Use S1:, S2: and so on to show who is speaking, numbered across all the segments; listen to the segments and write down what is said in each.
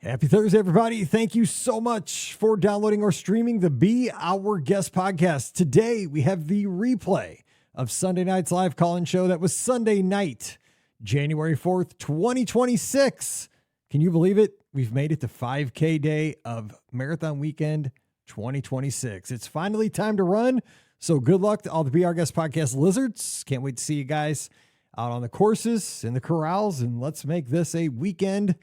S1: Happy Thursday, everybody. Thank you so much for downloading or streaming the Be Our Guest podcast. Today, we have the replay of Sunday night's live call-in show. That was Sunday night, January 4th, 2026. Can you believe it? We've made it to 5K day of Marathon Weekend 2026. It's finally time to run. So good luck to all the Be Our Guest podcast lizards. Can't wait to see you guys out on the courses, in the corrals, and let's make this a weekend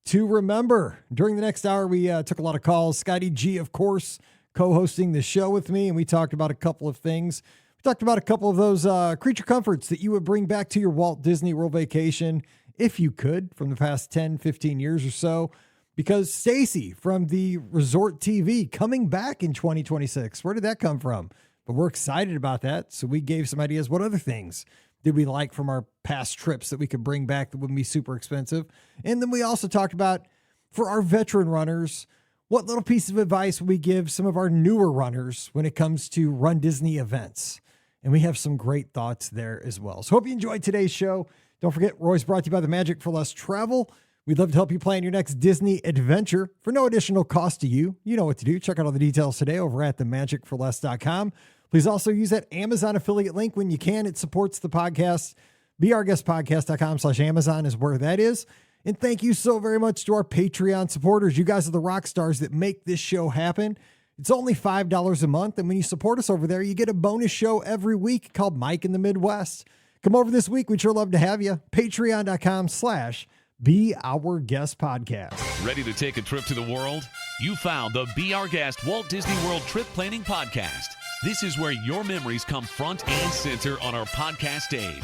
S1: to remember. During the next hour, we took a lot of calls. Scotty G, of course, co-hosting the show with me, and we talked about a couple of things. We talked about a couple of those creature comforts that you would bring back to your Walt Disney World vacation, if you could, from the past 10, 15 years or so, because Stacey from the Resort TV coming back in 2026. Where did that come from? But we're excited about that, so we gave some ideas. What other things did we like from our past trips that we could bring back that wouldn't be super expensive? And then we also talked about, for our veteran runners, what little piece of advice would we give some of our newer runners when it comes to Run Disney events? And we have some great thoughts there as well. So hope you enjoyed today's show. Don't forget, Roy's brought to you by the Magic for Less Travel. We'd love to help you plan your next Disney adventure for no additional cost to you. You know what to do. Check out all the details today over at themagicforless.com. Please also use that Amazon affiliate link when you can. It supports the podcast. BeOurGuestPodcast.com/Amazon is where that is. And thank you so very much to our Patreon supporters. You guys are the rock stars that make this show happen. It's only $5 a month. And when you support us over there, you get a bonus show every week called Mike in the Midwest. Come over this week. We'd sure love to have you. Patreon.com/BeOurGuestPodcast.
S2: Ready to take a trip to the world? You found the Be Our Guest Walt Disney World Trip Planning Podcast. This is where your memories come front and center on our podcast stage.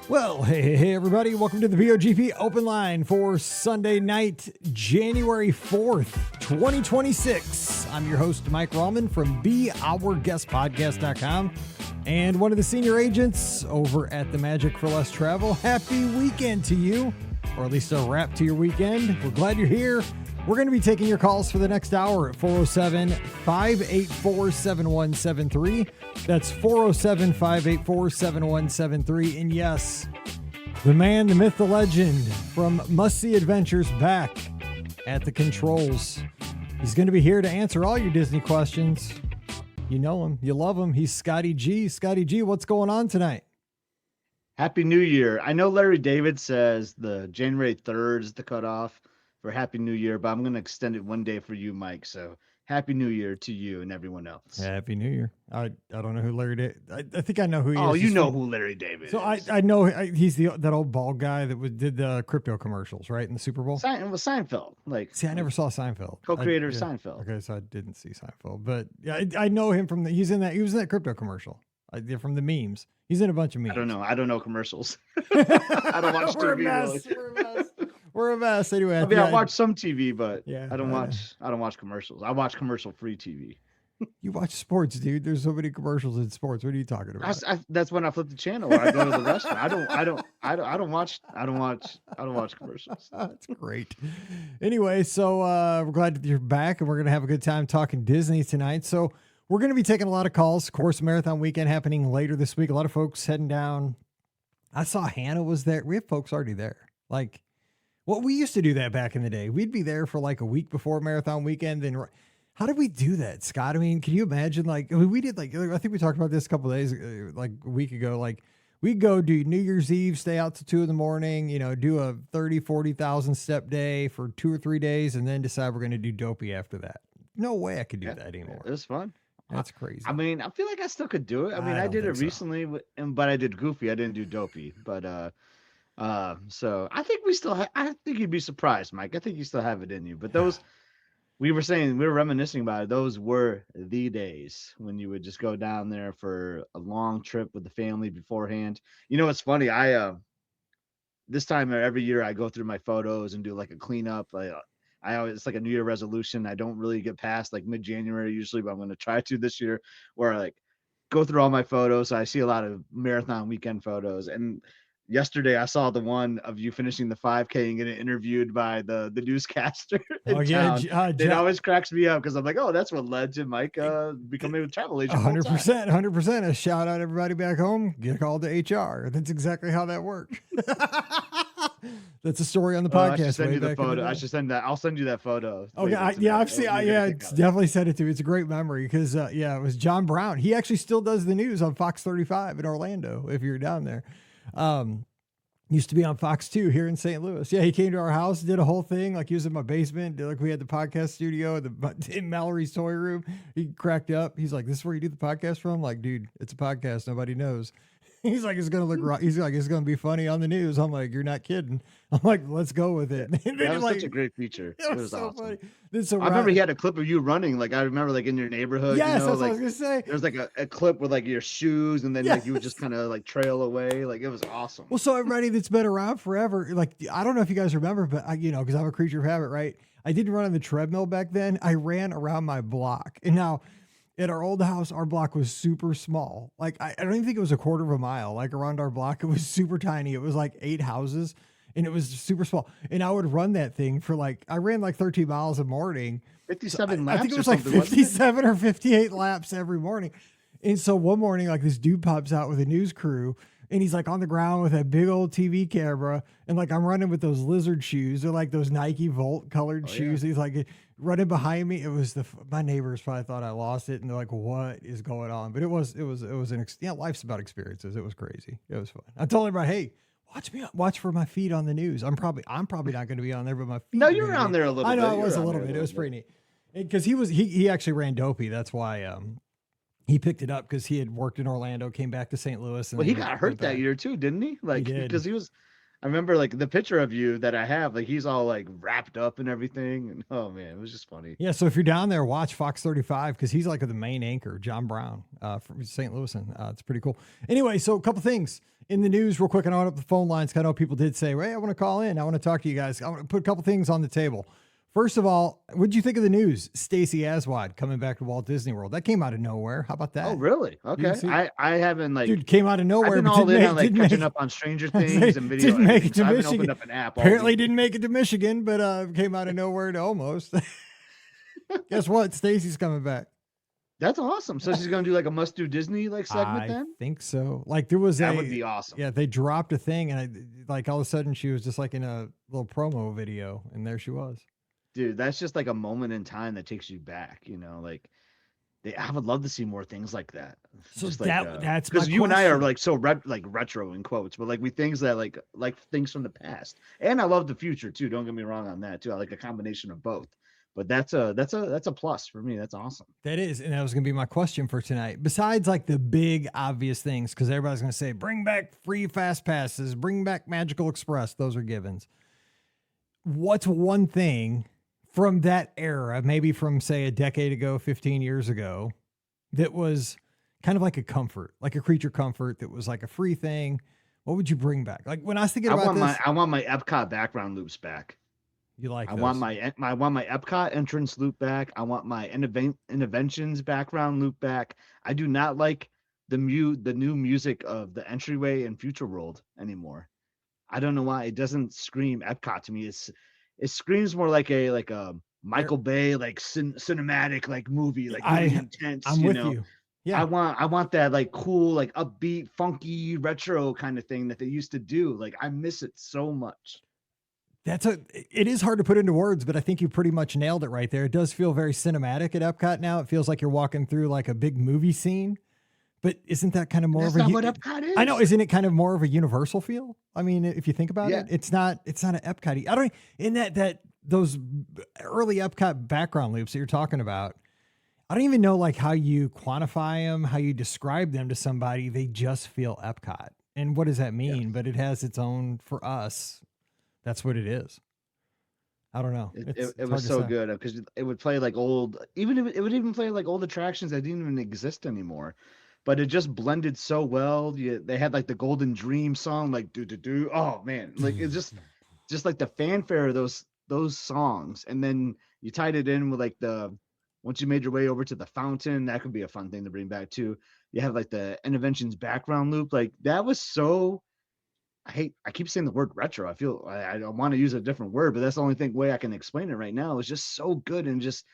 S1: Well, hey, everybody. Welcome to the BOGP Open Line for Sunday night, January 4th, 2026. I'm your host, Mike Rallman from BeOurGuestPodcast.com and one of the senior agents over at the Magic for Less Travel. Happy weekend to you, or at least a wrap to your weekend. We're glad you're here. We're going to be taking your calls for the next hour at 407-584-7173. That's 407-584-7173. And yes, the man, the myth, the legend from Must See Adventures back at the controls. He's going to be here to answer all your Disney questions. You know him. You love him. He's Scotty G. Scotty G, what's going on tonight?
S3: Happy New Year. I know Larry David says the January 3rd is the cutoff for Happy New Year, but I'm going to extend it one day for you, Mike. So Happy New Year to you and everyone else.
S1: Happy New Year. I don't know who Larry David. I think I know who he is.
S3: Oh, you know who Larry David
S1: so
S3: is.
S1: I know he's that old bald guy that did the crypto commercials, right, in the Super Bowl.
S3: It was Seinfeld.
S1: See, I never saw Seinfeld.
S3: Co-creator of Seinfeld.
S1: Okay, so I didn't see Seinfeld, but yeah, I know him from he was in that crypto commercial. From the memes. He's in a bunch of memes.
S3: I don't know commercials. I don't watch TV.
S1: We're a mess. Anyway,
S3: I watch some TV, but
S1: yeah,
S3: I don't watch commercials. I watch commercial-free TV.
S1: You watch sports, dude. There's so many commercials in sports. What are you talking about?
S3: That's when I flip the channel or I go to the restaurant. I don't watch commercials.
S1: That's great. Anyway, so we're glad that you're back, and we're gonna have a good time talking Disney tonight. So we're gonna be taking a lot of calls. Of course, Marathon Weekend happening later this week. A lot of folks heading down. I saw Hannah was there. We have folks already there. Well, we used to do that back in the day. We'd be there for like a week before Marathon Weekend. And how did we do that, Scott? I mean, can you imagine? We did I think we talked about this a couple of days, like a week ago. We'd go do New Year's Eve, stay out till 2 a.m, do a 30, 40,000 step day for 2 or 3 days, and then decide we're going to do Dopey after that. No way I could do that anymore.
S3: It was fun.
S1: That's crazy.
S3: I mean, I feel like I still could do it. I mean, I did it recently, but I did Goofy. I didn't do Dopey. But so I think I think you'd be surprised, Mike. I think you still have it in you. But those, we were reminiscing about it. Those were the days when you would just go down there for a long trip with the family beforehand. You know, it's funny. This time every year I go through my photos and do like a cleanup. I always, it's like a New Year resolution. I don't really get past like mid-January usually, but I'm going to try to this year, where I go through all my photos. So I see a lot of Marathon Weekend photos, and yesterday I saw the one of you finishing the 5K and getting interviewed by the newscaster in town. It always cracks me up because I'm like, oh, that's what led to Mike becoming a travel agent.
S1: 100%. A shout out everybody back home. Get called to HR. That's exactly how that worked. That's a story on the podcast.
S3: I should send you the photo. I should send that. I'll send you that photo.
S1: Okay. I've seen. It's definitely sent it to me. It's a great memory because it was John Brown. He actually still does the news on Fox 35 in Orlando. If you're down there, used to be on Fox 2 here in St. Louis. Yeah, he came to our house, did a whole thing. Like he was in my basement. Like we had the podcast studio in Mallory's toy room. He cracked up. He's like, "This is where you do the podcast from?" I'm like, dude, it's a podcast. Nobody knows. He's like, it's gonna look right. He's like, it's gonna be funny on the news. I'm like, you're not kidding. I'm like, let's go with it.
S3: That was such a great feature. It was so
S1: awesome.
S3: Funny. I remember he had a clip of you running. Like I remember, like in your neighborhood.
S1: Yes,
S3: that's
S1: what I was gonna say.
S3: There's like a clip with like your shoes, and then like you would just kind of like trail away. Like it was awesome.
S1: Well, so everybody that's been around forever, like I don't know if you guys remember, but because I'm a creature of habit, right? I didn't run on the treadmill back then. I ran around my block, and now. At our old house, our block was super small. Like, I don't even think it was a quarter of a mile. Like, around our block, it was super tiny. It was like 8 houses, and it was super small. And I would run that thing for I ran like 13 miles a morning.
S3: 57 laps.
S1: I think it was like 57 or 58 laps every morning. And so one morning, like, this dude pops out with a news crew, and he's like on the ground with a big old TV camera. And like, I'm running with those lizard shoes. They're like those Nike Volt colored shoes. Yeah. He's like running behind me. It was my neighbors probably thought I lost it. And they're like, what is going on? But it was life's about experiences. It was crazy. It was fun. I told everybody, hey, watch for my feet on the news. I'm probably not going to be on there, but my feet.
S3: No, you're on there a little bit.
S1: I know I was a little bit. It was pretty neat. Cause he actually ran Dopey. That's why, he picked it up because he had worked in Orlando, came back to St. Louis. And
S3: he got hurt that year too, didn't he? Like, because he was, I remember like the picture of you that I have, like he's all like wrapped up and everything. And oh man, it was just funny.
S1: Yeah. So if you're down there, watch Fox 35 because he's like the main anchor, John Brown from St. Louis. And it's pretty cool. Anyway, so a couple things in the news real quick. And I want to up the phone lines. I know people did say, hey, I want to call in. I want to talk to you guys. I want to put a couple things on the table. First of all, what did you think of the news? Stacey Aswad coming back to Walt Disney World. That came out of nowhere. How about that?
S3: Oh, really? Okay. I haven't
S1: dude, came out of nowhere.
S3: I've been all in on catching up on Stranger Things and video.
S1: Didn't make it to
S3: Michigan.
S1: Michigan.
S3: Opened up an app.
S1: Apparently didn't make it to Michigan, but came out of nowhere to almost. Guess what? Stacey's coming back.
S3: That's awesome. So she's going to do like a must do Disney segment then?
S1: I think so. Like that
S3: would be awesome.
S1: Yeah, they dropped a thing and like all of a sudden she was just like in a little promo video and there she was.
S3: Dude, that's just like a moment in time that takes you back, like I would love to see more things like that.
S1: So that's
S3: because you and I are like so retro in quotes, but like we things that like things from the past. And I love the future too. Don't get me wrong on that too. I like a combination of both. But that's a plus for me. That's awesome.
S1: That is, and that was gonna be my question for tonight. Besides like the big obvious things, because everybody's gonna say bring back free fast passes, bring back Magical Express. Those are givens. What's one thing from that era, maybe from say a decade ago, 15 years ago, that was kind of like a comfort, like a creature comfort that was like a free thing? What would you bring back? Like when I was thinking about this,
S3: I want my Epcot background loops back.
S1: You like?
S3: I want my Epcot entrance loop back. I want my Interventions background loop back. I do not like the new music of the entryway and Future World anymore. I don't know why. It doesn't scream Epcot to me. It screams more like a Michael Bay cinematic movie, like really intense.
S1: I'm with you. Yeah,
S3: I want that like cool, like upbeat, funky, retro kind of thing that they used to do. Like I miss it so much.
S1: It is hard to put into words, but I think you pretty much nailed it right there. It does feel very cinematic at Epcot now. It feels like you're walking through like a big movie scene. But isn't that kind of more
S3: of a what Epcot is?
S1: I know, isn't it kind of more of a Universal feel? I mean, if you think about it, it's not an Epcot. I don't in that those early Epcot background loops that you're talking about. I don't even know like how you quantify them, how you describe them to somebody. They just feel Epcot. And what does that mean? Yeah. But it has its own, for us, that's what it is. I don't know.
S3: It was so good because it would play like old, it would even play like old attractions that didn't even exist anymore. But it just blended so well. They had like the Golden Dream song, like do. Oh man, like it's just like the fanfare of those songs, and then you tied it in with like once you made your way over to the fountain, that could be a fun thing to bring back too. You have like the Interventions background loop, like that was so. I keep saying the word retro. I don't want to use a different word, but that's the only way I can explain it right now. It's just so good. And just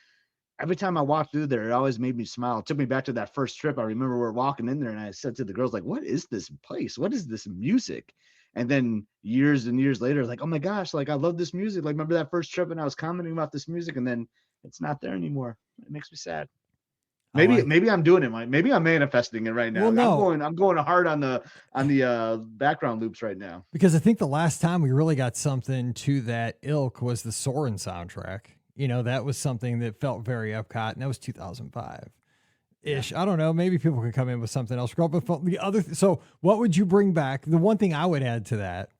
S3: every time I walked through there, it always made me smile. It took me back to that first trip. I remember we were walking in there and I said to the girls, like, what is this place? What is this music? And then years and years later, like, oh my gosh, like I love this music. Like, remember that first trip and I was commenting about this music and then it's not there anymore. It makes me sad. Maybe I'm doing it, Mike. Maybe I'm manifesting it right now.
S1: Well, no.
S3: I'm going hard on the background loops right now.
S1: Because I think the last time we really got something to that ilk was the Soarin' soundtrack. You know, that was something that felt very Epcot, and that was 2005 ish. Yeah. I don't know. Maybe people can come in with something else. So what would you bring back? The one thing I would add to that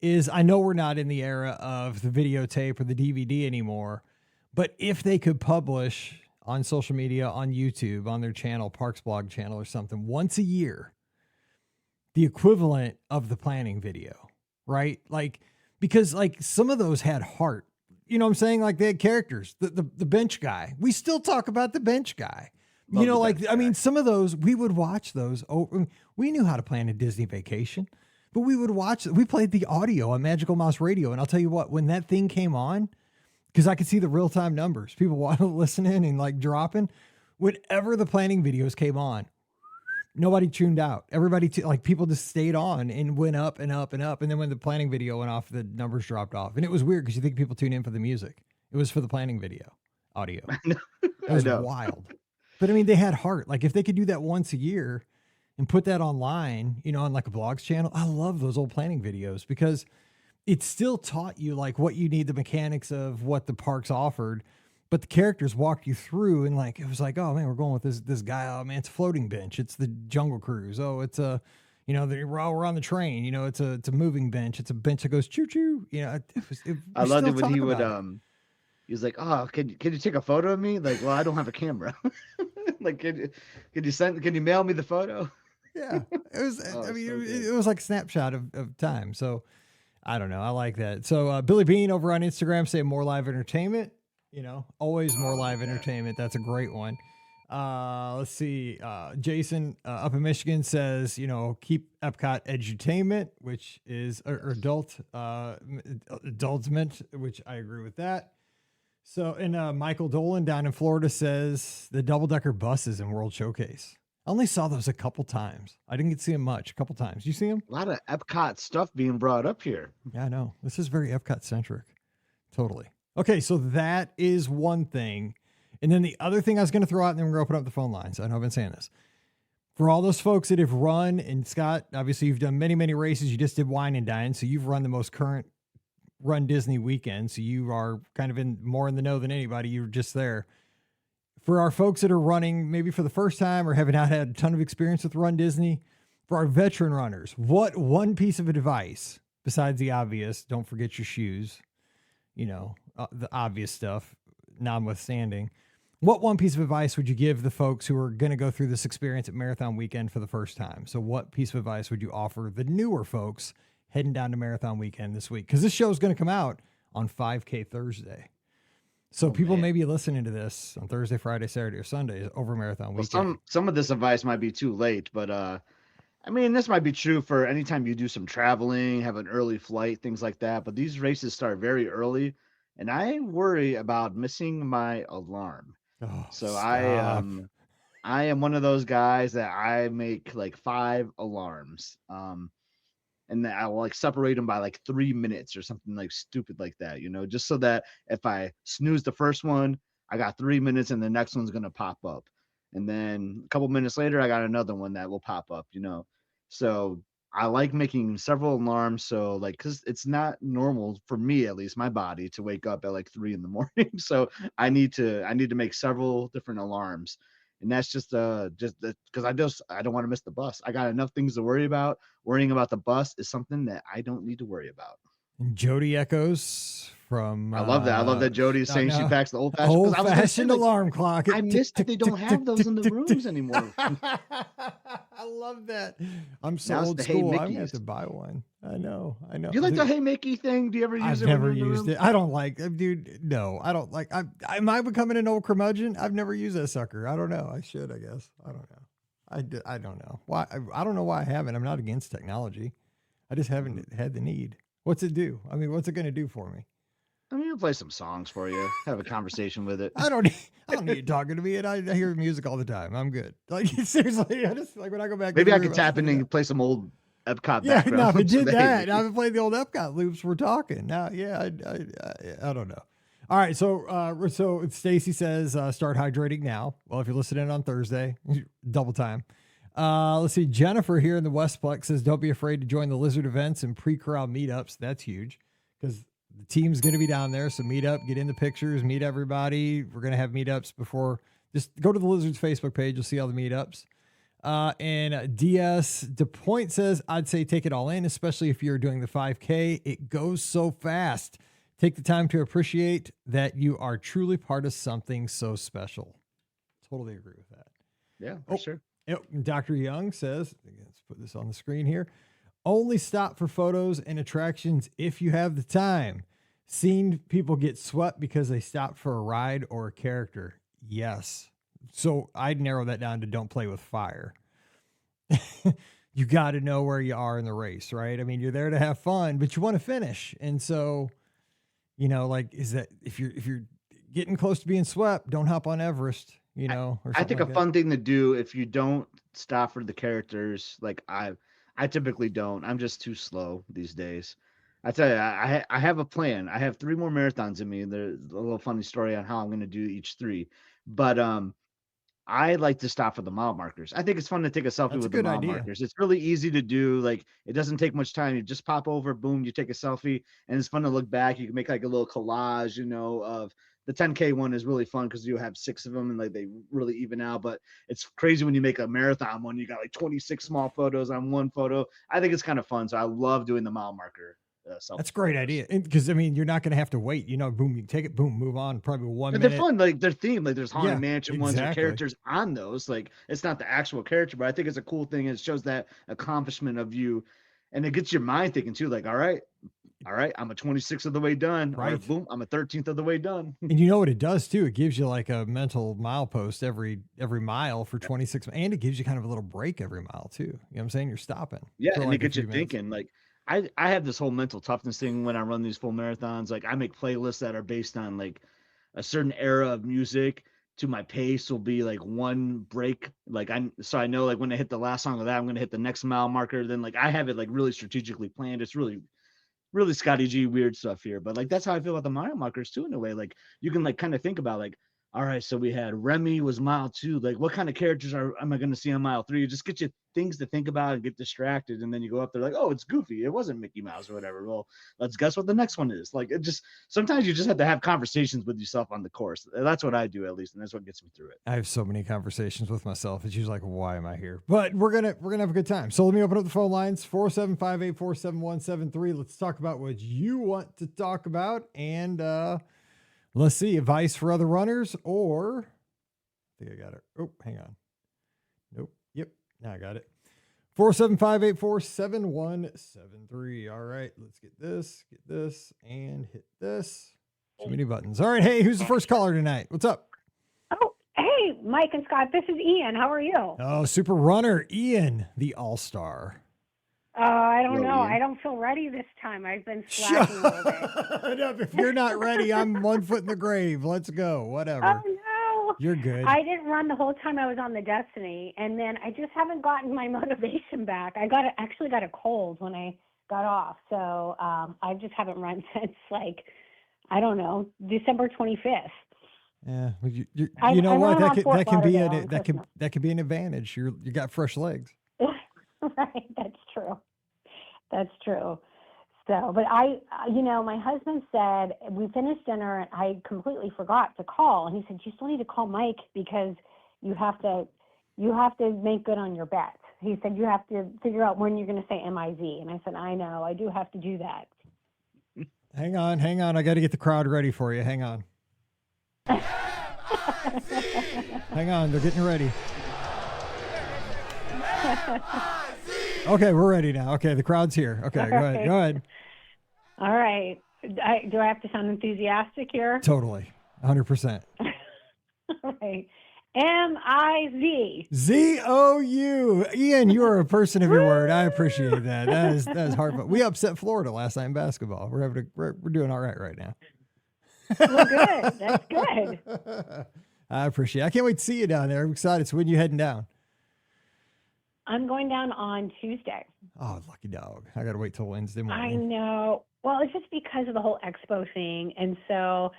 S1: is I know we're not in the era of the videotape or the DVD anymore, but if they could publish on social media, on YouTube, on their channel, Parks Blog channel or something, once a year, the equivalent of the planning video, right? Like, because like some of those had heart, you know what I'm saying? Like they had characters, the bench guy. We still talk about the bench guy, you know, like, I mean, some of those, we would watch those. Oh, we knew how to plan a Disney vacation, but we would watch, we played the audio on Magical Mouse Radio. And I'll tell you what, when that thing came on, because I could see the real-time numbers, people listening and like dropping, whenever the planning videos came on, nobody tuned out. Everybody, like people just stayed on and went up and up and up. And then when the planning video went off, the numbers dropped off. And it was weird because you think people tune in for the music. It was for the planning video audio. It was wild. But I mean, they had heart. Like if they could do that once a year and put that online, you know, on like a blogs channel, I love those old planning videos because it still taught you like what you need, the mechanics of what the parks offered, but the characters walked you through and like, it was like, oh man, we're going with this guy. Oh man, it's a floating bench. It's the Jungle Cruise. Oh, it's a, you know, we're on the train, you know, it's a moving bench. It's a bench that goes choo choo. You know,
S3: I loved it when he would, he was like, oh, can you take a photo of me? Like, well, I don't have a camera. Like, can you mail me the photo?
S1: Yeah, it was, I mean, it was like a snapshot of time. So I don't know. I like that. So Billy Bean over on Instagram saying more live entertainment, you know, always more live entertainment. That's a great one. Let's see. Jason up in Michigan says, you know, keep Epcot edutainment, which is adultment, which I agree with that. So, and Michael Dolan down in Florida says the double-decker buses in World Showcase. I only saw those a couple times. I didn't get to see them much. A couple times. You see them?
S3: A lot of Epcot stuff being brought up here.
S1: Yeah, I know. This is very Epcot centric. Totally. Okay, so that is one thing. And then the other thing I was going to throw out, and then we're going to open up the phone lines. I know I've been saying this. For all those folks that have run, and Scott, obviously you've done many, many races. You just did Wine and Dine, so you've run the most current Run Disney weekend. So you are kind of more in the know than anybody. You were just there. For our folks that are running maybe for the first time or have not had a ton of experience with Run Disney, for our veteran runners, what one piece of advice, besides the obvious, don't forget your shoes, you know, the obvious stuff, notwithstanding, what one piece of advice would you give the folks who are going to go through this experience at Marathon Weekend for the first time? So what piece of advice would you offer the newer folks heading down to Marathon Weekend this week? Because this show is going to come out on 5K Thursday. So people may be listening to this on Thursday, Friday, Saturday, or Sunday over Marathon Weekend.
S3: Well, some of this advice might be too late, but I mean, this might be true for anytime you do some traveling, have an early flight, things like that. But these races start very early, and I worry about missing my alarm.
S1: Oh,
S3: so I am one of those guys that I make like 5 alarms. And then I'll like separate them by like 3 minutes or something like stupid like that, you know, just so that if I snooze the first one, I got 3 minutes and the next one's going to pop up. And then a couple minutes later, I got another one that will pop up, you know. So I like making several alarms. So like, cause it's not normal for me, at least my body, to wake up at like 3 a.m. So I need to make several different alarms. And that's just because I don't want to miss the bus. I got enough things to worry about. Worrying about the bus is something that I don't need to worry about.
S1: Jody echoes from.
S3: I love that. I love that Jody is saying she packs the old-fashioned
S1: alarm clock.
S3: I missed that they don't have those in the rooms anymore.
S1: I love that. I'm so old school. I'm going to have to buy one. I know.
S3: Do you like the Hey Mickey thing? Do you ever use it?
S1: I've never used it. I don't like it, dude. No, I don't like. Am I becoming an old curmudgeon? I've never used that sucker. I don't know. I should, I guess. I don't know. I don't know why. I don't know why I haven't. I'm not against technology. I just haven't had the need. What's it do? I mean, what's it going to do for me?
S3: I mean, I'll play some songs for you. Have a conversation with it.
S1: I don't need you talking to me, and I hear music all the time. I'm good. Like seriously, I just like when I go back.
S3: Maybe I could tap in and play some old Epcot
S1: yeah,
S3: background.
S1: no, if it
S3: loops
S1: did that,
S3: maybe.
S1: I would play the old Epcot loops. We're talking now. Yeah, I don't know. All right, so Stacey says start hydrating now. Well, if you're listening on Thursday, double time. Let's see. Jennifer here in the Westplex says don't be afraid to join the Lizard events and pre-crowd meetups. That's huge because the team's going to be down there. So meet up, get in the pictures, meet everybody. We're going to have meetups before. Just go to the Lizards Facebook page. You'll see all the meetups. And DS DePoint says, I'd say take it all in, especially if you're doing the 5K. It goes so fast. Take the time to appreciate that you are truly part of something so special. Totally agree with that.
S3: Yeah, for sure.
S1: Yep. Dr. Young says, let's put this on the screen here. Only stop for photos and attractions if you have the time. Seen people get swept because they stopped for a ride or a character. Yes. So I'd narrow that down to don't play with fire. You got to know where you are in the race, right? I mean, you're there to have fun, but you want to finish. And so, like, is that if you're getting close to being swept, don't hop on Everest, or
S3: I think
S1: like
S3: a fun thing to do if you don't stop for the characters, like I typically don't. I'm just too slow these days. I tell you, I have a plan. I have 3 more marathons in me. There's a little funny story on how I'm going to do each 3, but I like to stop for the mile markers. I think it's fun to take a selfie with the mile markers. It's really easy to do. Like, it doesn't take much time. You just pop over, boom, you take a selfie, and it's fun to look back. You can make like a little collage, of the 10K one is really fun because you have 6 of them and like they really even out. But it's crazy when you make a marathon one. You got like 26 small photos on one photo. I think it's kind of fun. So I love doing the mile marker.
S1: That's a great idea. Because, I mean, you're not going to have to wait. Boom, you take it, boom, move on. Probably 1 minute.
S3: They're fun. Like, they're themed. Like, there's Haunted Mansion ones or characters on those. Like, it's not the actual character, but I think it's a cool thing. It shows that accomplishment of you. And it gets your mind thinking, too. Like, all right, I'm a 26th of the way done. Right. Or, boom, I'm a 13th of the way done.
S1: And you know what it does, too? It gives you like a mental milepost every mile for 26. And it gives you kind of a little break every mile, too. You know what I'm saying? You're stopping.
S3: Yeah, and it gets you thinking, like, I have this whole mental toughness thing when I run these full marathons. Like, I make playlists that are based on like a certain era of music. To my pace will be like one break. Like, so I know like when I hit the last song of that, I'm gonna hit the next mile marker. Then like I have it like really strategically planned. It's really, really Scotty G weird stuff here. But like that's how I feel about the mile markers too, in a way. Like you can like kind of think about like, all right, so we had Remy was mile 2. Like, what kind of characters am I going to see on mile 3? It just get you things to think about and get distracted. And then you go up there like, oh, it's Goofy. It wasn't Mickey Mouse or whatever. Well, let's guess what the next one is. Like, it just sometimes you just have to have conversations with yourself on the course. That's what I do, at least, and that's what gets me through it.
S1: I have so many conversations with myself. It's usually like, why am I here? But we're gonna have a good time. So let me open up the phone lines 475-847-173. Let's talk about what you want to talk about and let's see, advice for other runners, or I think I got it. Oh, hang on. Nope. Yep. Now I got it. 475-847-173. All right, let's get this, and hit this. Too many buttons. All right, hey, who's the first caller tonight? What's up?
S4: Oh, hey, Mike and Scott. This is Ian. How are you?
S1: Oh, super runner, Ian, the all-star.
S4: I don't know. Ian. I don't feel ready this time. I've been slacking a little bit.
S1: If you're not ready, I'm 1 foot in the grave. Let's go. Whatever.
S4: Oh, no.
S1: You're good.
S4: I didn't run the whole time I was on the Destiny, and then I just haven't gotten my motivation back. I actually got a cold when I got off, so I just haven't run since, like, I don't know, December 25th.
S1: Yeah, well, you know what? That can be an advantage. You got fresh legs.
S4: Right, that's true. That's true. So, but my husband said, we finished dinner and I completely forgot to call. And he said, you still need to call Mike because you have to make good on your bet. He said, you have to figure out when you're going to say MIZ. And I said, I know, I do have to do that.
S1: Hang on. I got to get the crowd ready for you. Hang on. Hang on. They're getting ready. Okay, we're ready now. Okay, the crowd's here. Okay, go ahead.
S4: All right. Do I have to sound enthusiastic here?
S1: Totally, 100%.
S4: All right. M-I-Z.
S1: Z-O-U. Ian, you are a person of your word. I appreciate that. That is hard. We upset Florida last night in basketball. We're doing all right now.
S4: Well, good. That's good.
S1: I appreciate it. I can't wait to see you down there. I'm excited. So when you heading down?
S4: I'm going down on Tuesday.
S1: Oh, lucky dog. I got to wait till Wednesday morning.
S4: I know. Well, it's just because of the whole expo thing. And so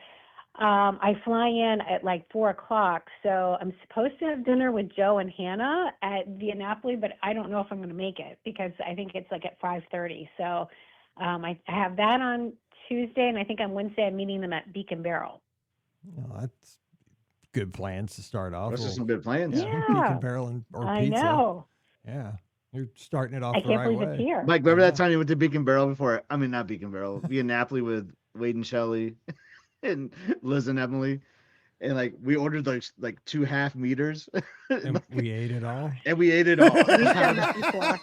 S4: I fly in at like 4:00. So I'm supposed to have dinner with Joe and Hannah at Via Napoli, but I don't know if I'm going to make it because I think it's like at 5:30. So I have that on Tuesday, and I think on Wednesday I'm meeting them at Beacon Barrel.
S1: Oh, that's good plans to start off.
S3: Those are some good plans.
S4: Yeah.
S1: Beacon Barrel or
S4: I
S1: pizza.
S4: know.
S1: Yeah. You're starting it off
S4: I
S1: the
S4: can't
S1: right
S4: believe
S1: way.
S4: it's here.
S3: Mike, remember that time you went to Beacon Barrel before? I mean, not Beacon Barrel, Via Napoli with Wade and Shelley and Liz and Emily. And like we ordered like 2 half meters.
S1: And we ate it all.
S3: And we ate it all.
S4: We've done that before.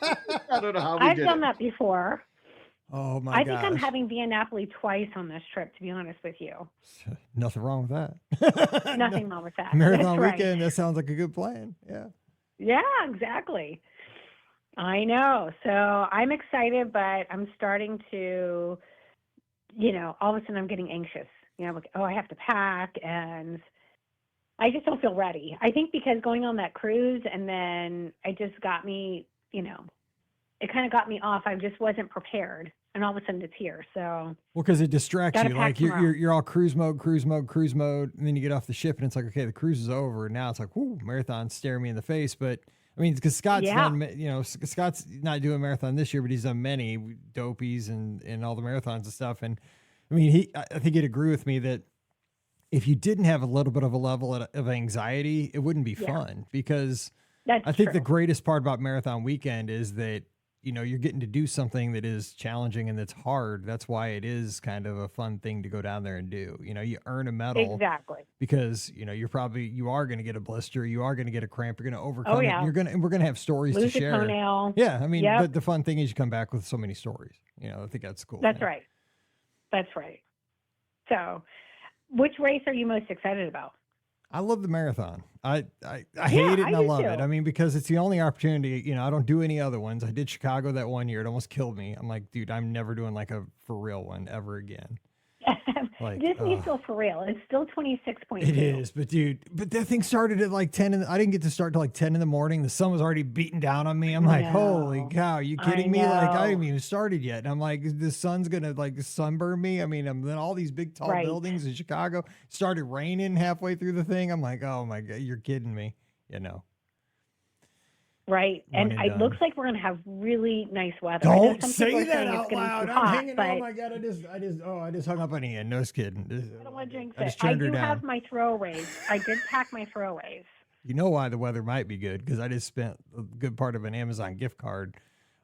S3: I don't know how we
S4: I've
S3: did
S4: done
S3: it.
S4: that before.
S1: Oh my
S4: I
S1: gosh.
S4: think I'm having Via Napoli twice on this trip, to be honest with you.
S1: Nothing wrong with that.
S4: Nothing wrong with that.
S1: Marathon
S4: That's right.
S1: weekend. That sounds like a good plan. Yeah.
S4: Yeah, exactly. I know. So I'm excited, but I'm starting to, all of a sudden I'm getting anxious. Like, I have to pack, and I just don't feel ready. I think because going on that cruise, and then it just got me, it kind of got me off. I just wasn't prepared, and all of a sudden it's here. So
S1: Well, because it distracts
S4: Gotta
S1: you.
S4: pack
S1: Like
S4: tomorrow.
S1: you're all cruise mode, and then you get off the ship, and it's like, okay, the cruise is over. And now it's like, whoo, marathon staring me in the face. But I mean, because Scott's done, Scott's not doing marathon this year, but he's done many dopies and all the marathons and stuff. And I mean, I think he'd agree with me that if you didn't have a little bit of a level of anxiety, it wouldn't be fun. Because I think the greatest part about marathon weekend is that, you're getting to do something that is challenging and that's hard. That's why it is kind of a fun thing to go down there and do. You earn a medal.
S4: Exactly.
S1: Because, you are going to get a blister. You are going to get a cramp. You're going to overcome
S4: yeah.
S1: it. And we're going to have stories
S4: Lose
S1: to
S4: a
S1: share.
S4: toenail.
S1: Yeah. I mean,
S4: Yep.
S1: but the fun thing is you come back with so many stories. I think that's cool.
S4: That's right. That's right. So which race are you most excited about?
S1: I love the marathon. I hate it and I love it. I mean, because it's the only opportunity, I don't do any other ones. I did Chicago that one year. It almost killed me. I'm like, dude, I'm never doing like a for real one ever again. Like,
S4: Disney's still for real. It's still 26.2.
S1: It is, but dude, that thing started at like 10 I didn't get to start till like 10 in the morning. The sun was already beating down on me. I'm like, holy cow, you kidding me? Like, I haven't even started yet. And I'm like, the sun's going to like sunburn me. I mean, I'm in all these big tall buildings in Chicago. It started raining halfway through the thing. I'm like, oh my God, you're kidding me.
S4: Right. And it looks like we're going to have really nice weather.
S1: Don't say that out loud. I'm hanging. Oh my God. I just hung up on Ian. No, just kidding.
S4: I don't want to jinx it. I do have my throwaways. I did pack my throwaways.
S1: You know why the weather might be good? Because I just spent a good part of an Amazon gift card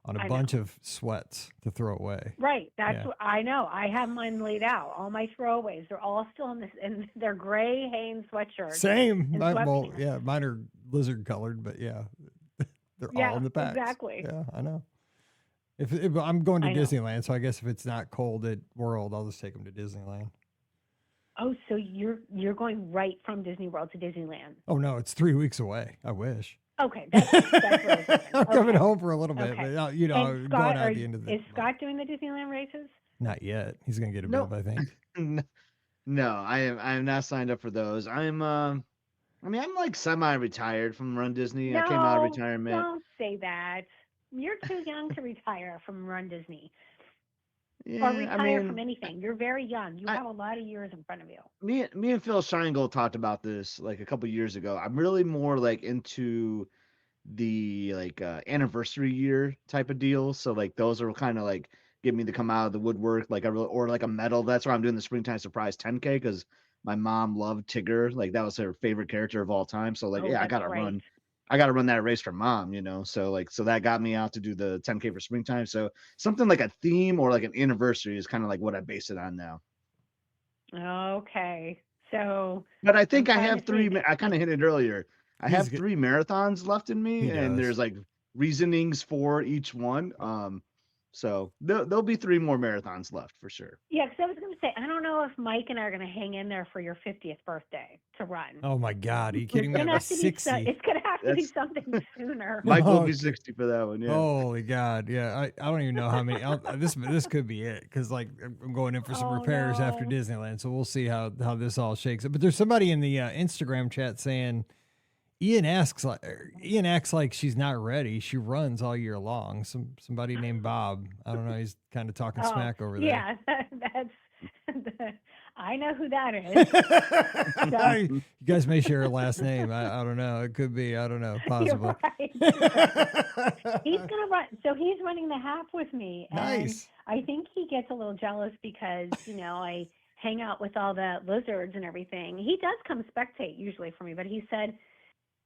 S1: on a bunch of sweats to throw away.
S4: Right. That's what I know. I have mine laid out. All my throwaways. They're all still in this, and they're gray Hanes sweatshirts.
S1: Same. Mine are lizard colored, but yeah. They're all in the packs.
S4: Exactly.
S1: Yeah, I know. If I'm going to Disneyland, so I guess if it's not cold at World, I'll just take them to Disneyland.
S4: Oh, so you're going right from Disney World to Disneyland?
S1: Oh no, it's 3 weeks away. I wish.
S4: Okay, that's really
S1: I'm coming home for a little bit, but
S4: Scott,
S1: going out at the end of the.
S4: Is Scott doing the Disneyland races?
S1: Not yet. He's gonna get a bib, I think.
S3: No, I am not signed up for those. I'm like semi-retired from Run Disney. I came out of retirement.
S4: Don't say that. You're too young to retire from Run Disney.
S3: Yeah,
S4: or retire from anything. You're very young. You have a lot of years in front of you.
S3: Me and Phil Scheingold talked about this like a couple years ago. I'm really more like into the anniversary year type of deal. So like those are kind of like get me to come out of the woodwork, or like a medal. That's why I'm doing the Springtime Surprise 10K because my mom loved Tigger. Like that was her favorite character of all time. So like, I gotta run that race for mom, So that got me out to do the 10K for springtime. So something like a theme or like an anniversary is kind of like what I base it on now.
S4: Okay. So,
S3: but I think I have three. I kind of hinted earlier. I have 3 marathons left in me, and there's like reasonings for each one. So there'll be 3 more marathons left for sure.
S4: Yeah, because I was going to say, I don't know if Mike and I are going to hang in there for your 50th birthday to run.
S1: Oh my God, are you kidding me?
S4: It's
S1: I'm
S4: going to
S1: 60.
S4: it's going to have to be
S3: That's-
S4: something sooner.
S3: Mike will be
S1: Okay.
S3: 60 for that one. Yeah.
S1: Holy God, yeah. I don't even know how many. This could be it because like I'm going in for some
S4: Oh,
S1: repairs after
S4: no.
S1: Disneyland, so we'll see how this all shakes up. But there's somebody in the Instagram chat saying Ian acts like she's not ready. She runs all year long. Somebody named Bob. I don't know. He's kind of talking smack over there.
S4: Yeah, that's. I know who that is.
S1: You guys may share a last name. I don't know. It could be. I don't know. Possibly.
S4: You're right. He's gonna run. So he's running the half with me. And
S1: Nice.
S4: I think he gets a little jealous because I hang out with all the lizards and everything. He does come spectate usually for me, but he said,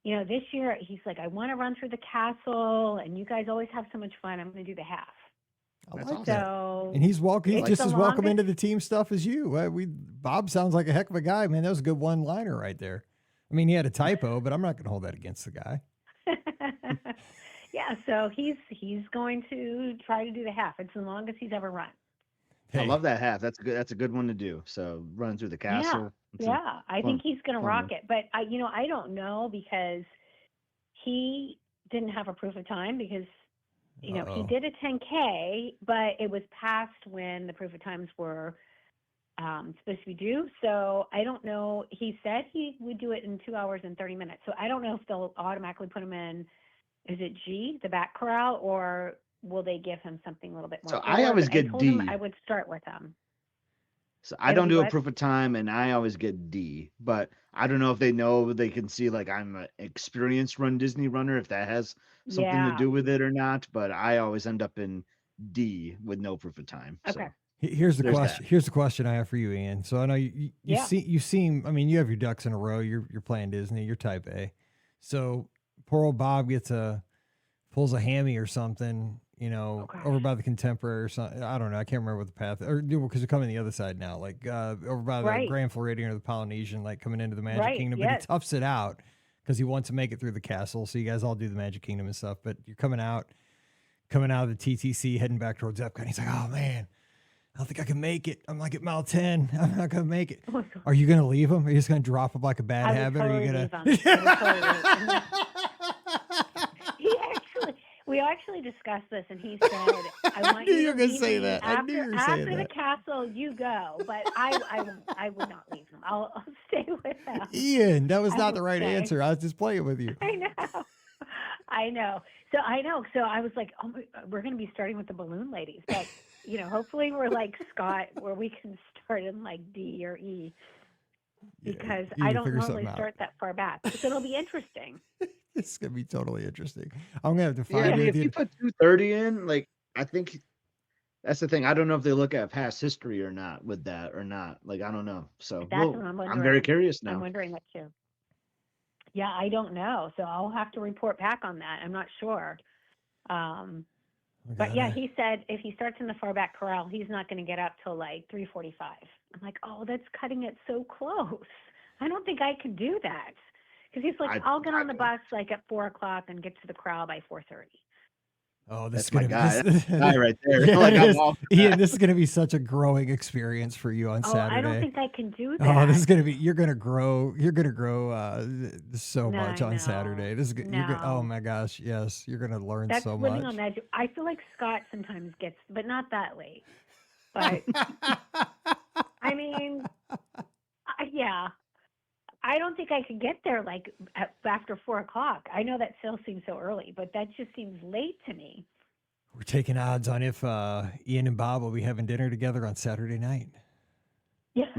S4: this year he's like, I want to run through the castle, and you guys always have so much fun. I'm going to do the half.
S3: That's
S1: like
S3: awesome.
S1: that.
S4: So
S1: And he's welcome. He's
S4: it's
S1: just
S4: the
S1: as welcome
S4: longest-
S1: into the team stuff as you. Bob sounds like a heck of a guy, man. That was a good one-liner right there. I mean, he had a typo, but I'm not going to hold that against the guy.
S4: Yeah, so he's going to try to do the half. It's the longest he's ever run.
S3: I
S1: Hey,
S3: love that half. That's good. That's a good one to do. So running through the castle. It's a-
S4: Yeah, I think he's going to
S3: fun
S4: rock
S3: one.
S4: it. But I don't know because he didn't have a proof of time because he
S1: Uh-oh.
S4: did a 10K, but it was past when the proof of times were supposed to be due. So I don't know. He said he would do it in 2 hours and 30 minutes. So I don't know if they'll automatically put him in. Is it G, the back corral, or will they give him something a little bit more?
S3: So I
S4: forward?
S3: always
S4: But
S3: get
S4: I told him
S3: D.
S4: I would start with him.
S3: So I
S4: It'll
S3: don't
S4: be
S3: do a
S4: what?
S3: proof of time, and I always get D. But I don't know if they know they can see like I'm an experienced Run Disney runner, if that has something to
S4: Yeah.
S3: do with it or not. But I always end up in D with no proof of time. So.
S4: Okay.
S1: Here's the
S3: There's
S1: question.
S3: that.
S1: Here's the question I have for you, Ian. So I know you
S4: Yeah.
S1: seem. I mean, you have your ducks in a row. You're playing Disney. You're Type A. So poor old Bob pulls a hammy or something.
S4: gosh.
S1: Over by the Contemporary or something. I don't know. I can't remember what the path or because you're coming the other side now, like over by the
S4: Right.
S1: Grand Floridian or the Polynesian, like coming into the Magic
S4: Right,
S1: Kingdom.
S4: yes.
S1: But he toughs it out because he wants to make it through the castle. So you guys all do the Magic Kingdom and stuff. But you're coming out of the TTC, heading back towards Epcot. He's like, oh man, I don't think I can make it. I'm like at mile 10. I'm not gonna make it. Are you gonna leave him? Are you just gonna drop him like a bad
S4: I would
S1: habit?
S4: totally
S1: Or are you
S4: leave
S1: gonna?
S4: him. I would totally leave him. We actually discussed this, and he said, "I want
S1: knew
S4: you
S1: you
S4: to
S1: were gonna
S4: leave
S1: say
S4: me
S1: that. I knew you were saying
S4: after the
S1: that.
S4: castle. You go, but I would not leave him. I'll stay with him."
S1: Ian, that was
S4: I
S1: not the
S4: would
S1: right
S4: say.
S1: answer. I was just playing with you.
S4: I know. So I was like, oh, we're going to be starting with the balloon ladies, but hopefully we're like Scott, where we can start in like D or E, because
S1: you
S4: I
S1: can
S4: don't
S1: figure
S4: normally
S1: something out.
S4: start that far back. So it'll be interesting.
S1: It's gonna be totally interesting. I'm gonna have to
S3: Yeah, I
S1: find
S3: mean,
S1: it.
S3: if you put 230 in, like I think that's the thing. I don't know if they look at past history or not with that or not. Like I don't know. So
S4: That's what I'm
S3: I'm
S4: wondering.
S3: very curious
S4: I'm
S3: now.
S4: wondering that too. Yeah, I don't know. So I'll have to report back on that. I'm not sure. But yeah, he said if he starts in the far back corral, he's not going to get up till like 3:45. I'm like, oh, that's cutting it so close. I don't think I could do that. Because he's like, I'll get on the bus like at 4:00 and get to the corral by 4:30.
S1: Oh, this
S3: That's
S1: is
S3: my
S1: gonna
S3: guy.
S1: be
S3: That's the guy right there.
S1: Yeah,
S3: Like,
S1: it
S3: I'm
S1: is.
S3: all for
S1: Ian,
S3: that.
S1: this is gonna be such a growing experience for you on
S4: Oh,
S1: Saturday.
S4: I don't think I can do that.
S1: Oh, this is gonna be. You're gonna grow. You're gonna grow so
S4: No,
S1: much
S4: I
S1: on
S4: know.
S1: Saturday. This is. You're gonna, oh
S4: No.
S1: my gosh, yes, you're gonna learn
S4: That's
S1: so
S4: living
S1: much.
S4: on the edge. I feel like Scott sometimes gets, but not that late. But I mean, yeah, I don't think I could get there like after 4:00. I know that still seems so early, but that just seems late to me.
S1: We're taking odds on if Ian and Bob will be having dinner together on Saturday night.
S4: Yeah.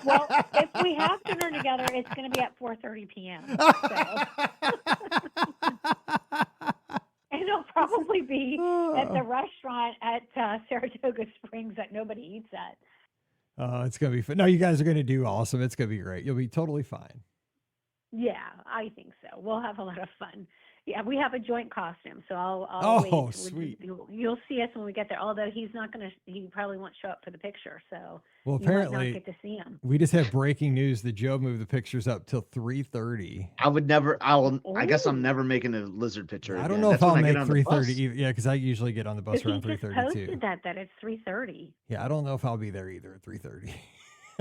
S4: Well, if we have dinner together, it's going to be at 4:30 p.m. And it'll probably be at the restaurant at Saratoga Springs that nobody eats at.
S1: It's gonna be fun. No, you guys are gonna do awesome. It's gonna be great. You'll be totally fine.
S4: Yeah, I think so. We'll have a lot of fun. Yeah, we have a joint costume, so I'll wait.
S1: Oh, sweet.
S4: You'll see us when we get there. Although he's not gonna, he probably won't show up for the picture, so
S1: Well,
S4: you might not
S1: apparently
S4: get to see him.
S1: we just have breaking news that Joe moved the pictures up till 3:30.
S3: I guess I'm
S4: Ooh.
S3: never making a lizard picture.
S1: I don't
S3: again.
S1: know if
S3: That's when
S1: I'll
S3: I get
S1: make
S3: on the
S1: 3:30
S3: bus.
S1: either. Yeah, because I usually get on the bus
S4: But he
S1: around
S4: just
S1: 3:32.
S4: posted that it's 3:30.
S1: Yeah, I don't know if I'll be there either at 3:30.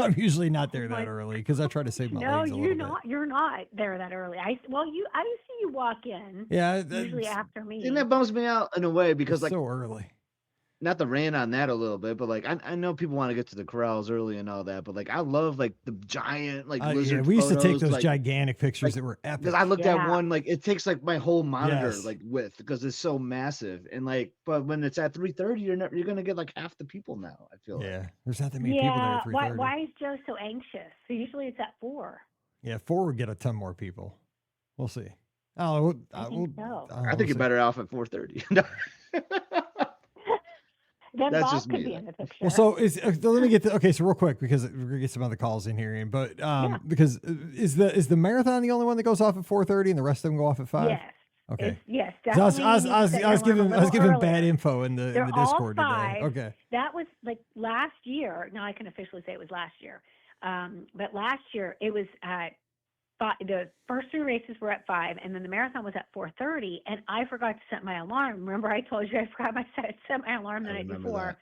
S1: I'm usually not there that early because I try to save my
S4: No,
S1: legs a
S4: you're
S1: little
S4: not. You're not there that early. I see you walk in.
S1: bit. Yeah,
S4: Usually
S1: that's
S4: after me.
S3: And that bums me out in a way because like
S1: so early.
S3: not to rant on that a little bit, but like I know people want to get to the corrals early and all that, but like I love like the giant like lizard.
S1: Yeah, we used to take
S3: photos,
S1: those
S3: like,
S1: gigantic pictures
S3: like,
S1: that were epic.
S3: because I looked
S4: Yeah.
S3: at one like it takes like my whole monitor
S1: Yes.
S3: like width because it's so massive and like but when it's at 3:30 you're gonna get like half the people now. I feel
S1: Yeah,
S3: like.
S1: there's not that many people there
S4: Yeah.
S1: at 3:30.
S4: Why is Joe so anxious? So usually it's at 4.
S1: Yeah, 4 would get a ton more people. We'll see. Oh,
S4: I think so.
S3: I think you're better off at 4:30.
S4: Then
S3: That's
S4: Bob
S3: just
S4: could
S3: me,
S4: be
S3: though.
S4: in the picture.
S1: Well, so let me get okay. So real quick because we're gonna get some other calls in here, but because is the marathon the only one that goes off at 4:30 and the rest of them go off at 5?
S4: Yes.
S1: Okay.
S4: Yes,
S1: So
S4: definitely.
S1: I was giving bad info in the
S4: They're
S1: Discord
S4: all 5.
S1: today. Okay.
S4: That was like last year. Now I can officially say it was last year. But last year it was at 5. The first 3 races were at 5, and then the marathon was at 4:30. And I forgot to set my alarm. Remember, I told you I forgot set my alarm the
S3: I
S4: night
S3: remember
S4: before.
S3: that.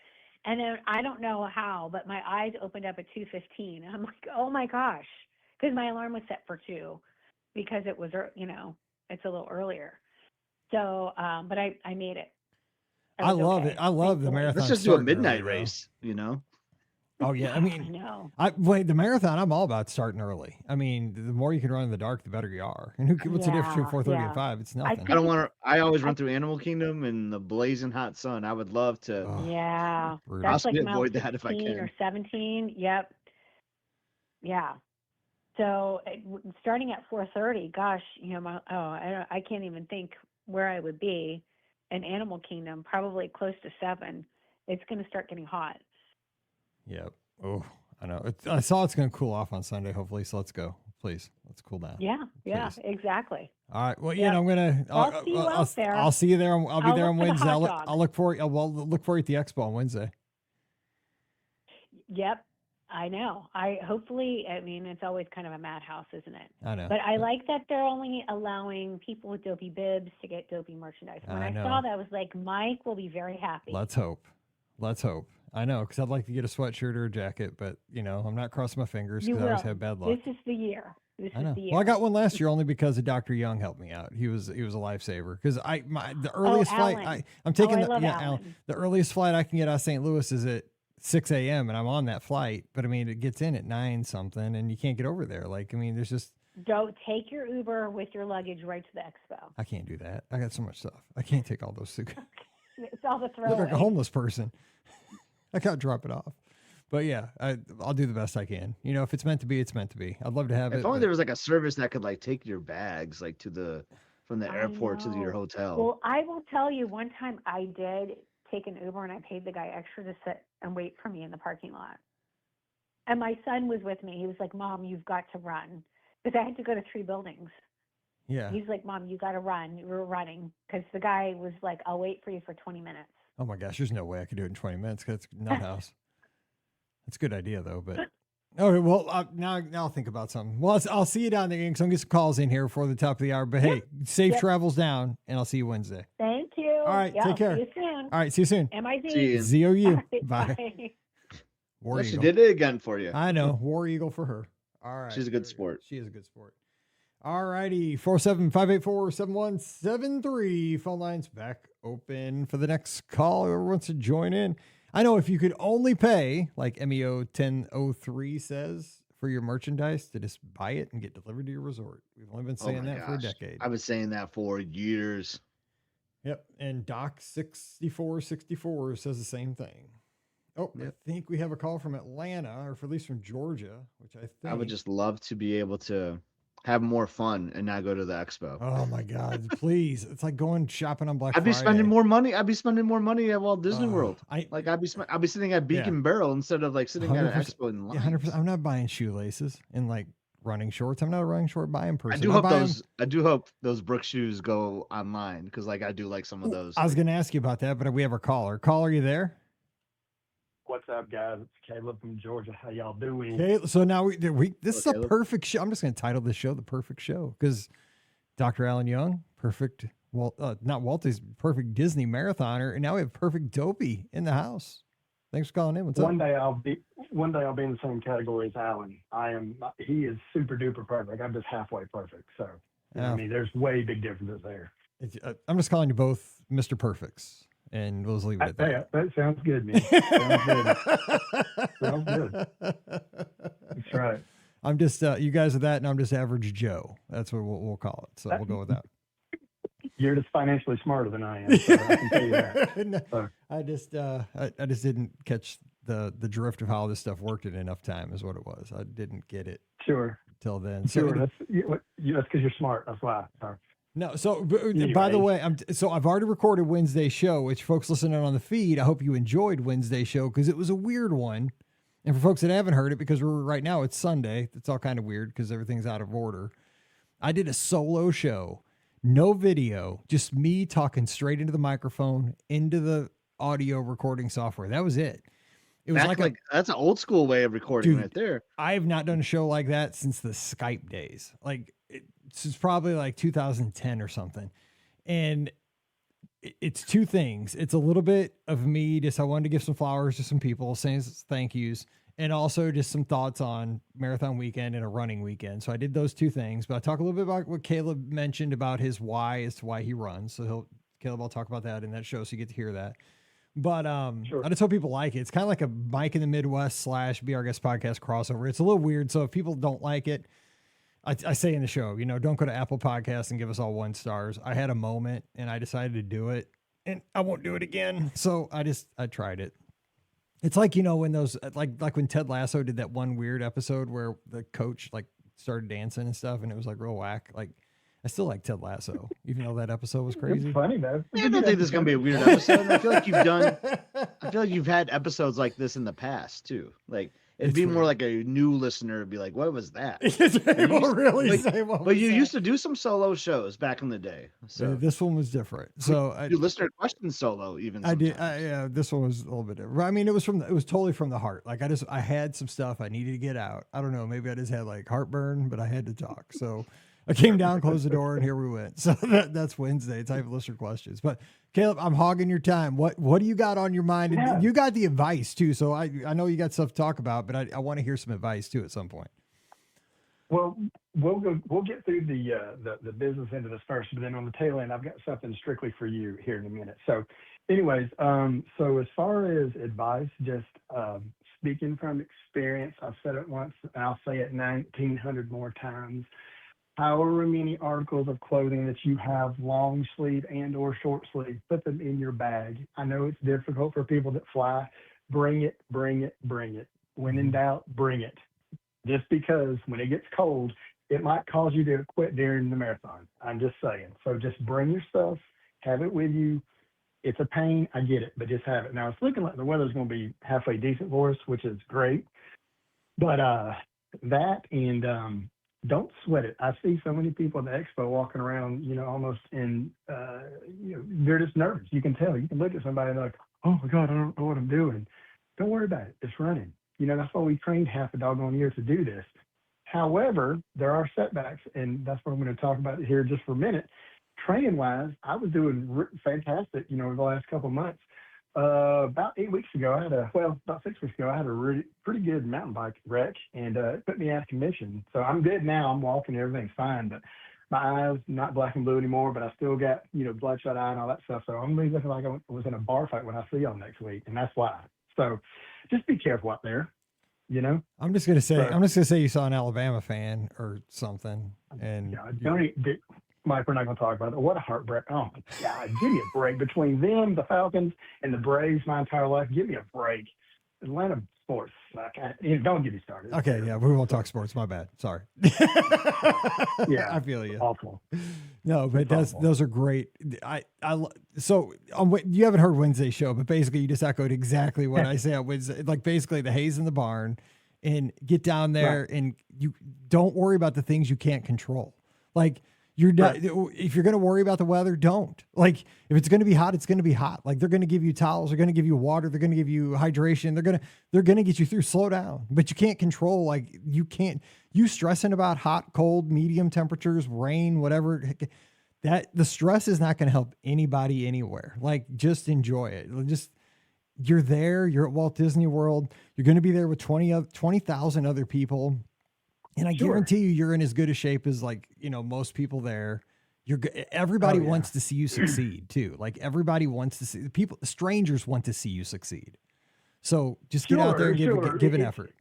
S4: And then I don't know how, but my eyes opened up at 2:15. And I'm like, oh my gosh, because my alarm was set for 2, because it was it's a little earlier. So, but I made it.
S1: I love
S4: okay.
S1: it. I love the
S4: Thankfully.
S1: marathon.
S3: Let's just do a
S1: starting early,
S3: midnight
S1: though.
S3: race, you know?
S1: Oh yeah, I
S4: I
S1: mean,
S4: know.
S1: the marathon. I'm all about starting early. I mean, the more you can run in the dark, the better you are. And what's the difference between
S4: Yeah,
S1: 4:30
S4: yeah.
S1: and 5? It's nothing.
S3: I don't want to. I always run through Animal Kingdom in the blazing hot sun. I would love to.
S1: Oh,
S4: Yeah,
S1: brutal.
S4: that's like
S3: Possibly
S4: mile
S3: avoid that if I
S4: 16
S3: can.
S4: or 17. Yep. Yeah. So starting at 4:30, gosh, I can't even think where I would be in Animal Kingdom. Probably close to 7. It's going to start getting hot.
S1: Yep. Oh, I know. I saw it's going to cool off on Sunday. Hopefully, so let's go. Please, let's cool down.
S4: Yeah. Yeah.
S1: Please.
S4: Exactly.
S1: All right. Well,
S4: Yep.
S1: I'm gonna.
S4: I'll see you out there.
S1: I'll see you there. I'll be
S4: I'll
S1: there
S4: look
S1: on
S4: for the
S1: Wednesday.
S4: hot dog.
S1: I'll look for you. Well, look for you at the expo on Wednesday.
S4: Yep. I know. I mean, it's always kind of a madhouse, isn't it?
S1: I know.
S4: But I like that they're only allowing people with dopey bibs to get dopey merchandise. When
S1: I
S4: I
S1: know.
S4: saw that, I was like, Mike will be very happy.
S1: Let's hope. Let's hope. I know, because I'd like to get a sweatshirt or a jacket, but I'm not crossing my fingers
S4: You
S1: because I always
S4: will.
S1: have bad luck.
S4: This is the year. This
S1: I know.
S4: is the year.
S1: Well, I got one last year only because of Dr. Young helped me out. He was a lifesaver because the earliest flight
S4: Alan.
S1: I'm taking
S4: I love
S1: Alan.
S4: Alan.
S1: The earliest flight I can get out of St. Louis is at 6 a.m. and I'm on that flight, but I mean it gets in at 9 something and you can't get over there. Like I mean, there's just
S4: Don't take your Uber with your luggage right to the expo.
S1: I can't do that. I got so much stuff. I can't take all those things.
S4: It's all the
S1: I look like a
S4: throwaway.
S1: homeless person. I gotta drop it off. But yeah, I'll do the best I can. If it's meant to be, it's meant to be. I'd love to have it.
S3: If only
S1: but-
S3: there was like a service that could like take your bags like from the
S4: I
S3: airport to your
S4: know.
S3: hotel.
S4: Well, I will tell you, one time I did take an Uber and I paid the guy extra to sit and wait for me in the parking lot. And my son was with me. He was like, Mom, you've got to run. Because I had to go to 3 buildings.
S1: Yeah.
S4: He's like, Mom, you got to run. We were running. Because the guy was like, I'll wait for you for 20 minutes.
S1: Oh my gosh, there's no way I could do it in 20 minutes because it's nut house. That's a good idea though, but okay. Well, now I'll think about something. Well, I'll see you down there. I'm gonna get some calls in here before the top of the hour. But hey, safe
S4: Yep.
S1: travels down, and I'll see you Wednesday.
S4: Thank you.
S1: All right,
S4: Yeah,
S1: take
S4: I'll
S1: care.
S4: See you soon.
S1: All right, see you soon.
S4: M-I-Z.
S3: See you.
S1: ZOU.
S4: All right,
S1: Bye. War
S3: Well, she
S1: Eagle.
S3: did it again for you.
S1: I know. War Eagle for her. All right.
S3: She's a good
S1: there we go.
S3: sport.
S1: She is a good sport. All righty. 475847173. Phone lines back open for the next call. Whoever wants to join in. I know if you could only pay, like MEO 1003 says, for your merchandise to just buy it and get delivered to your resort. We've only been
S3: Oh
S1: saying
S3: my
S1: that for a
S3: gosh.
S1: decade.
S3: I've been saying that for years.
S1: Yep. And Doc 6464 says the same thing. Oh,
S3: Yep.
S1: I think we have a call from Atlanta, or at least from Georgia, which I think.
S3: I would just love to be able to have more fun and not go to the expo.
S1: Oh my God! Please, it's like going shopping on Black
S3: I'd be
S1: Friday.
S3: spending more money. I'd be spending more money at Walt Disney
S1: Oh,
S3: World.
S1: I
S3: Like I'd be sitting at Beacon Barrel instead of like sitting at an
S1: 100%.
S3: expo in line.
S1: Yeah, 100%. I'm not buying shoelaces and like running shorts. I'm not a running short buying person.
S3: I do hope those Brooks shoes go online because like I do like some of those.
S1: I was going to ask you about that, but we have our caller. Caller, are you there?
S5: What's up, guys? It's Caleb from Georgia. How y'all doing?
S1: Okay, so now this is a perfect show. I'm just going to title this show The Perfect Show because Dr. Alan Young, perfect, not Walt Disney, perfect Disney marathoner, and now we have perfect Dopey in the house. Thanks for calling in. What's up?
S5: One day I'll be in the same category as Alan. He is super duper perfect. I'm just halfway perfect. So I mean, there's way big differences there.
S1: I'm just calling you both Mr. Perfects. And we'll just leave it at that.
S5: Hey, that sounds good, man. Sounds good. That's right.
S1: I'm just, you guys are that, and I'm just average Joe. That's what we'll call it. So we'll go with that.
S5: You're just financially smarter than I am. So I can tell you that.
S1: No, so. I just didn't catch the drift of how this stuff worked in enough time is what it was. I didn't get it.
S5: Sure.
S1: Till then.
S5: Sure. That's because you're smart. That's why. Sorry.
S1: No, so by the way, I've already recorded Wednesday's show, which folks listening on the feed, I hope you enjoyed Wednesday's show because it was a weird one. And for folks that haven't heard it, because right now it's Sunday, it's all kind of weird because everything's out of order. I did a solo show, no video, just me talking straight into the microphone, into the audio recording software. That was it. It was
S3: that's an old school way of recording right there.
S1: I have not done a show like that since the Skype days. It's probably like 2010 or something. And it's two things. It's a little bit of me, I wanted to give some flowers to some people, saying thank yous, and also just some thoughts on marathon weekend and a running weekend. So I did those two things, but I talk a little bit about what Caleb mentioned about his why as to why he runs. So Caleb, I'll talk about that in that show. So you get to hear that. But sure. I just hope people like it. It's kind of like a Mike in the Midwest / Be Our Guest podcast crossover. It's a little weird. So if people don't like it, I say in the show, don't go to Apple Podcasts and give us all 1 stars. I had a moment and I decided to do it and I won't do it again. So I tried it. It's like, when those, like when Ted Lasso did that one weird episode where the coach started dancing and stuff and it was real whack. I still like Ted Lasso, even though that episode was crazy.
S5: It's funny, though.
S3: I don't think this is going to be a weird episode. I feel like you've had episodes like this in the past too. It'd be more like a new listener would be like, what was that? But you used to do some solo shows back in the day. So
S1: this one was different. So
S3: I do listener question solo even.
S1: I did. Yeah, this one was a little bit different. I mean, it was totally from the heart. I had some stuff I needed to get out. I don't know. Maybe I just had heartburn, but I had to talk. So I came down, closed the door, and here we went. So that's Wednesday. It's type of listener questions. But Caleb, I'm hogging your time. What do you got on your mind? And you got the advice too. So I know you got stuff to talk about, but I want to hear some advice too at some point.
S5: Well, we'll get through the business end of this first, but then on the tail end, I've got something strictly for you here in a minute. So anyways, so as far as advice, just speaking from experience, I've said it once and I'll say it 1,900 more times. However many articles of clothing that you have, long sleeve and or short sleeve, put them in your bag. I know it's difficult for people that fly. Bring it, bring it, bring it. When in doubt, bring it. Just because when it gets cold, it might cause you to quit during the marathon. I'm just saying. So just bring your stuff, have it with you. It's a pain, I get it, but just have it. Now it's looking like the weather's going to be halfway decent for us, which is great. But that and don't sweat it. I see so many people at the expo walking around, almost in, they're just nervous. You can tell. You can look at somebody and they're like, oh my God, I don't know what I'm doing. Don't worry about it. It's running. That's why we trained half a doggone year to do this. However, there are setbacks, and that's what I'm going to talk about here just for a minute. Training-wise, I was doing fantastic, the last couple of months. About 8 weeks ago, about 6 weeks ago, I had a pretty good mountain bike wreck, and it put me out of commission. So I'm good now. I'm walking, everything's fine, but my eyes not black and blue anymore. But I still got bloodshot eye and all that stuff. So I'm really looking like I was in a bar fight when I see y'all next week, and that's why. So just be careful out there.
S1: I'm just gonna say you saw an Alabama fan or something, and
S5: Mike, we're not going to talk about it. What a heartbreak. Oh, my God. Give me a break. Between them, the Falcons, and the Braves my entire life, give me a break. Atlanta sports. Don't get me started.
S1: Okay, yeah, we won't talk sports. My bad. Sorry.
S5: Yeah.
S1: I feel you.
S5: Awful.
S1: No, but those are great. So you haven't heard Wednesday's show, but basically you just echoed exactly what I say on Wednesday. Basically the hay's in the barn. and get down there and you don't worry about the things you can't control. Like you're not, if you're going to worry about the weather, don't. Like if it's going to be hot, it's going to be hot. Like they're going to give you towels, they're going to give you water, they're going to give you hydration. They're going to get you through. Slow down, but you can't control. Like you stressing about hot, cold, medium temperatures, rain, whatever, that the stress is not going to help anybody anywhere. Like just enjoy it. You're there, you're at Walt Disney World. You're going to be there with 20,000 other people. And I guarantee you're in as good a shape as most people there. Everybody wants to see you succeed too. Like everybody wants to see strangers want to see you succeed. So just get out there and give an effort.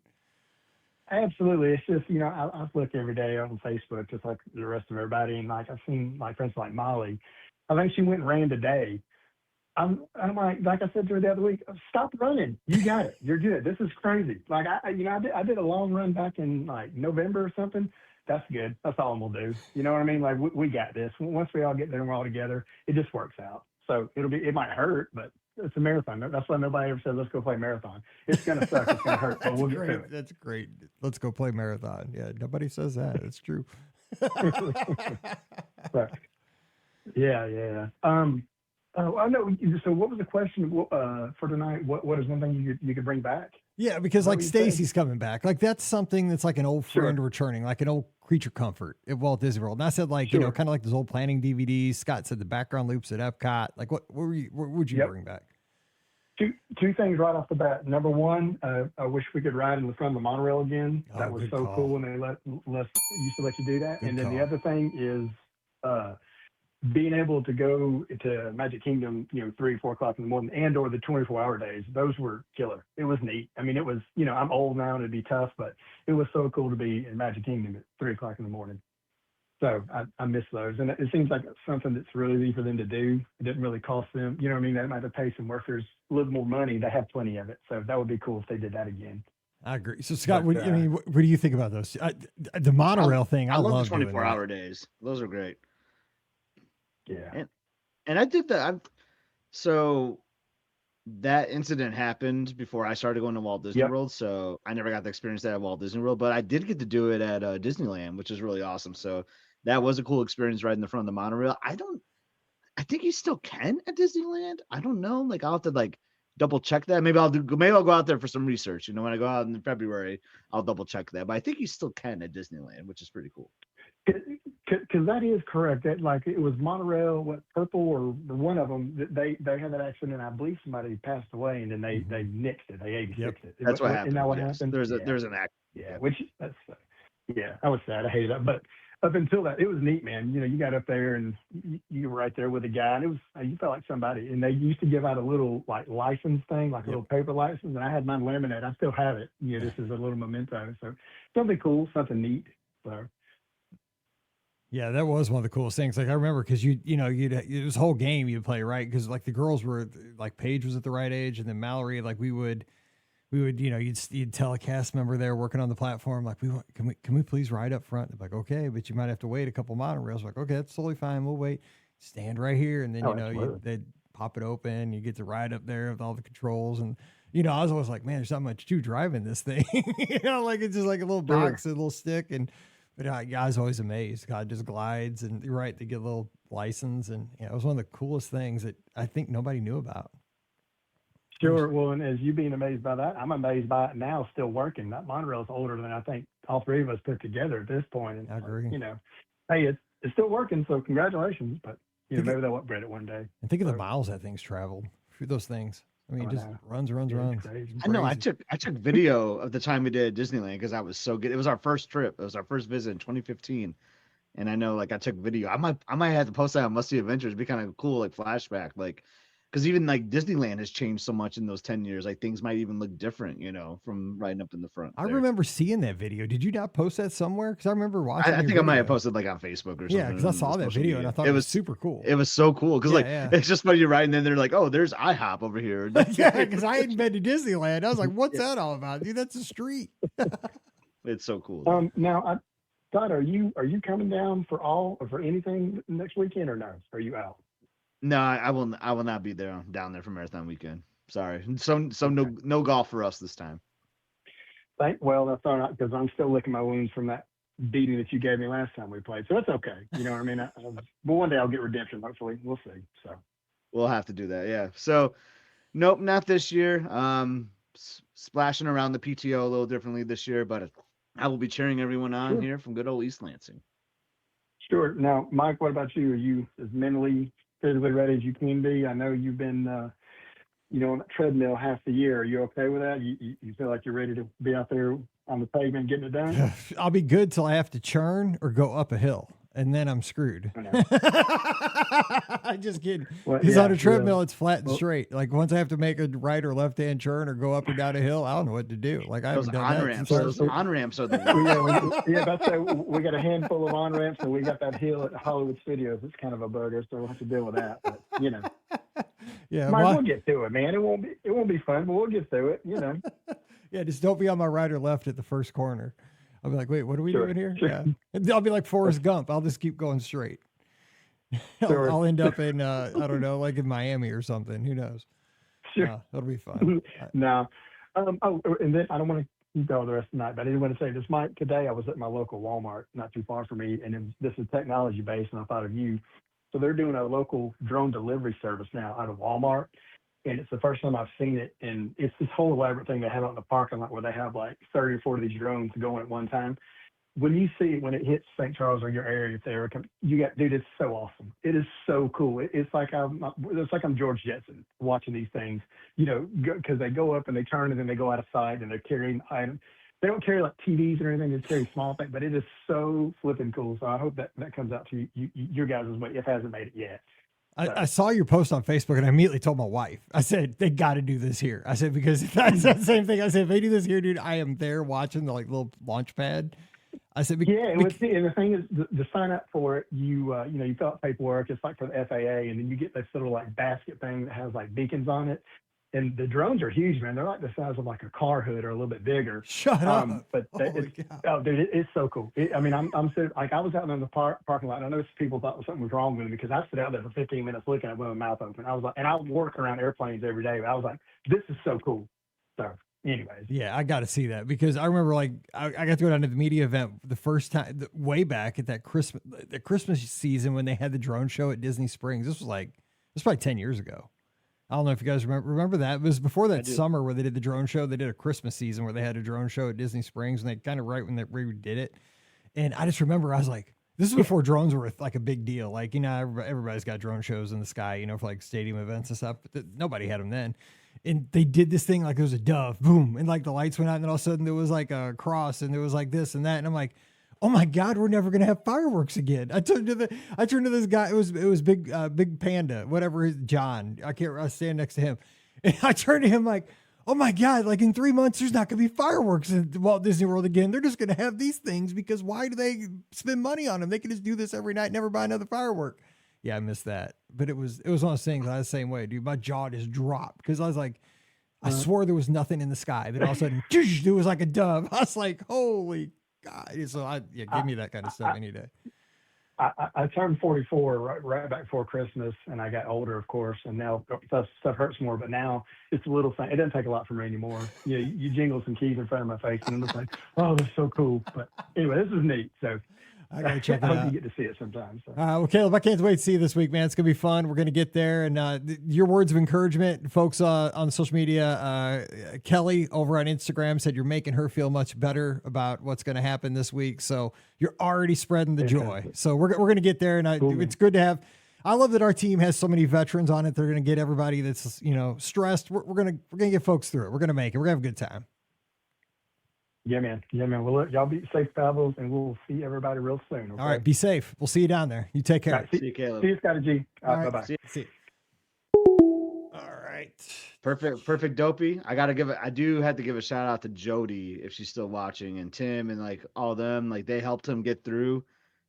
S5: Absolutely. It's just, I look every day on Facebook, just like the rest of everybody. And I've seen my friends like Molly. I think she went and ran today. I'm like I said to her the other week, stop running. You got it. You're good. This is crazy. Like I did a long run back in like November or something. That's good. That's all I'm gonna do. You know what I mean? Like we got this. Once we all get there and we're all together, it just works out. So it might hurt, but it's a marathon. That's why nobody ever said, let's go play marathon. It's gonna suck. It's gonna hurt, but we'll get through it.
S1: That's great. Let's go play marathon. Yeah, nobody says that. It's true.
S5: But, yeah. I know. So, what was the question for tonight? What is one thing you could bring back?
S1: Yeah, because like Stacey's coming back. Like that's something that's like an old friend returning, like an old creature comfort at Walt Disney World. And I said kind of like those old planning DVDs. Scott said the background loops at Epcot. Like what would you bring back?
S5: Two things right off the bat. Number one, I wish we could ride in the front of the monorail again. That was so cool when they used to let you do that. And then the other thing is being able to go to Magic Kingdom, 3, 4 o'clock in the morning and or the 24-hour days. Those were killer. It was neat. I mean, it was, I'm old now and it'd be tough, but it was so cool to be in Magic Kingdom at 3 o'clock in the morning. So I miss those. And it seems like it's something that's really easy for them to do. It didn't really cost them. You know what I mean? They might have to pay some workers a little more money. They have plenty of it. So that would be cool if they did that again.
S1: I agree. So Scott, what do you think about those? The monorail thing, I love
S3: the 24-hour days. Those are great.
S5: Yeah.
S3: And I did that. So that incident happened before I started going to Walt Disney World. So I never got to experience that at Walt Disney World, but I did get to do it at Disneyland, which is really awesome. So that was a cool experience right in the front of the monorail. I think you still can at Disneyland. I don't know. Like I'll have to double check that. Maybe I'll go out there for some research. When I go out in February, I'll double check that. But I think you still can at Disneyland, which is pretty cool.
S5: Because that is correct. That it was monorail, Purple or one of them. They had that accident. I believe somebody passed away, and then they nixed it. They 86 it.
S3: That's what happened.
S5: Isn't that what happened?
S3: There's an accident.
S5: Yeah, I was sad. I hated that, but up until that, it was neat, man. You got up there and you were right there with a guy, and it was you felt like somebody. And they used to give out a little license thing, a little paper license, and I had mine laminated. I still have it. This is a little memento. So something cool, something neat. So.
S1: Yeah, that was one of the coolest things. Like I remember because it was a whole game you'd play, right? Because the girls were Paige was at the right age, and then Mallory, you'd tell a cast member there working on the platform, can we please ride up front? They're like, okay, but you might have to wait a couple monorails. Like, okay, that's totally fine. We'll wait. Stand right here, and then they'd pop it open. You get to ride up there with all the controls, and I was always like, man, there's not much to driving this thing. It's just like a little box, a little stick, and. But I was always amazed. God just glides, and you're right, they get a little license, and it was one of the coolest things that I think nobody knew about.
S5: Sure. Well, and as you being amazed by that, I'm amazed by it now, still working. That monorail is older than I think all three of us put together at this point. And,
S1: I agree.
S5: Hey, it's still working, so congratulations. But maybe they'll upgrade it one day.
S1: And think of the miles that thing's traveled through those things. I mean, just runs.
S3: I know. I took video of the time we did at Disneyland because I was so good. It was our first trip. It was our first visit in 2015, and I know I took video. I might have to post that on Must See Adventures. It'd be kind of cool, flashback, because even Disneyland has changed so much in those 10 years. Things might even look different, from riding up in the front.
S1: I remember seeing that video. Did you not post that somewhere? Because I remember watching.
S3: I think I might have posted on Facebook or something.
S1: Yeah, because I saw that video and I thought it was super cool.
S3: It was so cool because it's just funny you're riding, and then they're like, oh, there's IHOP over here.
S1: Yeah, because I hadn't been to Disneyland. I was like, what's that all about, dude? That's a street.
S3: It's so cool.
S5: Now, Todd, are you coming down for anything next weekend or no? Are you out?
S3: No, I will not be down there for marathon weekend. Sorry. So no golf for us this time.
S5: Well, that's all right because I'm still licking my wounds from that beating that you gave me last time we played. So that's okay. You know what I mean? But one day I'll get redemption. Hopefully, we'll see. So
S3: We'll have to do that. Yeah. So nope, not this year. Splashing around the PTO a little differently this year, but I will be cheering everyone on here from good old East Lansing.
S5: Sure. Now, Mike, what about you? Are you as mentally, physically ready as you can be? I know you've been, on that treadmill half the year. Are you okay with that? You feel like you're ready to be out there on the pavement getting it done?
S1: I'll be good till I have to churn or go up a hill, and then I'm screwed. I'm just kidding. Because on a treadmill, it's flat and straight. Like once I have to make a right or left hand turn or go up or down a hill, I don't know what to do. Like I haven't done that.
S3: Those on ramps are the
S5: that's we got a handful of on ramps, and we got that hill at Hollywood Studios. It's kind of a bugger, so we'll have to deal with that. But
S1: yeah,
S5: Mike, we'll get through it, man. It won't be fun, but we'll get through it.
S1: Yeah, just don't be on my right or left at the first corner. I'll be like, wait, what are we doing here? Sure. Yeah, I'll be like Forrest Gump. I'll just keep going straight. I'll end up in I don't know, like in Miami or something. Who knows?
S5: Sure,
S1: it'll be fun.
S5: Now, and then I don't want to keep going the rest of the night, but I did want to say this, Mike. Today I was at my local Walmart, not too far from me, and this is technology based, and I thought of you. So they're doing a local drone delivery service now out of Walmart. And it's the first time I've seen it. And it's this whole elaborate thing they have out in the parking lot where they have like 30 or 40 of these drones going at one time. When you see it, when it hits St. Charles or your area, if they ever come, dude, it's so awesome. It is so cool. It's like I'm George Jetson watching these things, because they go up and they turn and then they go out of sight and they're carrying items. They don't carry like TVs or anything. They just carry small things, but it is so flipping cool. So I hope that comes out to your guys' way if it hasn't made it yet.
S1: I saw your post on Facebook and I immediately told my wife, I said, they got to do this here. I said, because that's the same thing. I said, if they do this here, dude, I am there watching the like little launch pad. I said,
S5: and the thing is, the sign up for it, you fill out paperwork. It's like for the FAA, and then you get this little like basket thing that has like beacons on it. And the drones are huge, man. They're like the size of like a car hood or a little bit bigger.
S1: Shut up!
S5: But dude, it's so cool. I'm sitting, like I was out in the parking lot. And I know people thought something was wrong with me because I stood out there for 15 minutes looking at it with my mouth open. I was like, and I work around airplanes every day. But I was like, this is so cool. So, anyways,
S1: yeah, I got to see that because I remember like I got to go down to the media event the first time way back at that Christmas season when they had the drone show at Disney Springs. This was probably 10 years ago. I don't know if you guys remember that. It was before that summer where they did the drone show. They did a Christmas season where they had a drone show at Disney Springs, and they kind of right when they redid it. And I just remember I was like, this is before drones were like a big deal. Like, everybody's got drone shows in the sky, for like stadium events and stuff, but nobody had them then. And they did this thing like it was a dove, boom, and like the lights went out, and then all of a sudden there was like a cross, and there was like this and that, and I'm like, oh my God, we're never gonna have fireworks again. I turned to this guy. It was Big Panda, whatever John. I stand next to him, and I turned to him like, oh my God, like in 3 months there's not gonna be fireworks at Walt Disney World again. They're just gonna have these things because why do they spend money on them? They can just do this every night, never buy another firework. Yeah, I missed that, but it was one of those things. I was the same way, dude. My jaw just dropped because I was like, I swore there was nothing in the sky. Then all of a sudden, there was like a dove. I was like, holy God. So give me that kind of stuff any day.
S5: I turned 44 right back before Christmas, and I got older, of course, and now stuff hurts more. But now it's a little thing. It doesn't take a lot for me anymore. You jingle some keys in front of my face, and I'm just like, oh, that's so cool. But anyway, this is neat. So
S1: I gotta check it out.
S5: I hope you get to see it sometime. So.
S1: Well, Caleb, I can't wait to see you this week, man. It's gonna be fun. We're gonna get there, and your words of encouragement, folks on social media. Kelly over on Instagram said you're making her feel much better about what's gonna happen this week. So you're already spreading the joy. So we're gonna get there, and it's good to have. I love that our team has so many veterans on it. They're gonna get everybody that's stressed. We're gonna get folks through it. We're gonna make it. We're gonna have a good time.
S5: Yeah, man. Well, look, y'all be safe travels, and we'll see everybody real soon. Okay?
S1: All right, be safe. We'll see you down there. You take care.
S5: Right, see you, Caleb. See you, Scotty G. All right, bye-bye.
S1: See you. All right.
S3: Perfect dopey. I do have to give a shout out to Jody if she's still watching, and Tim and like all of them. Like they helped him get through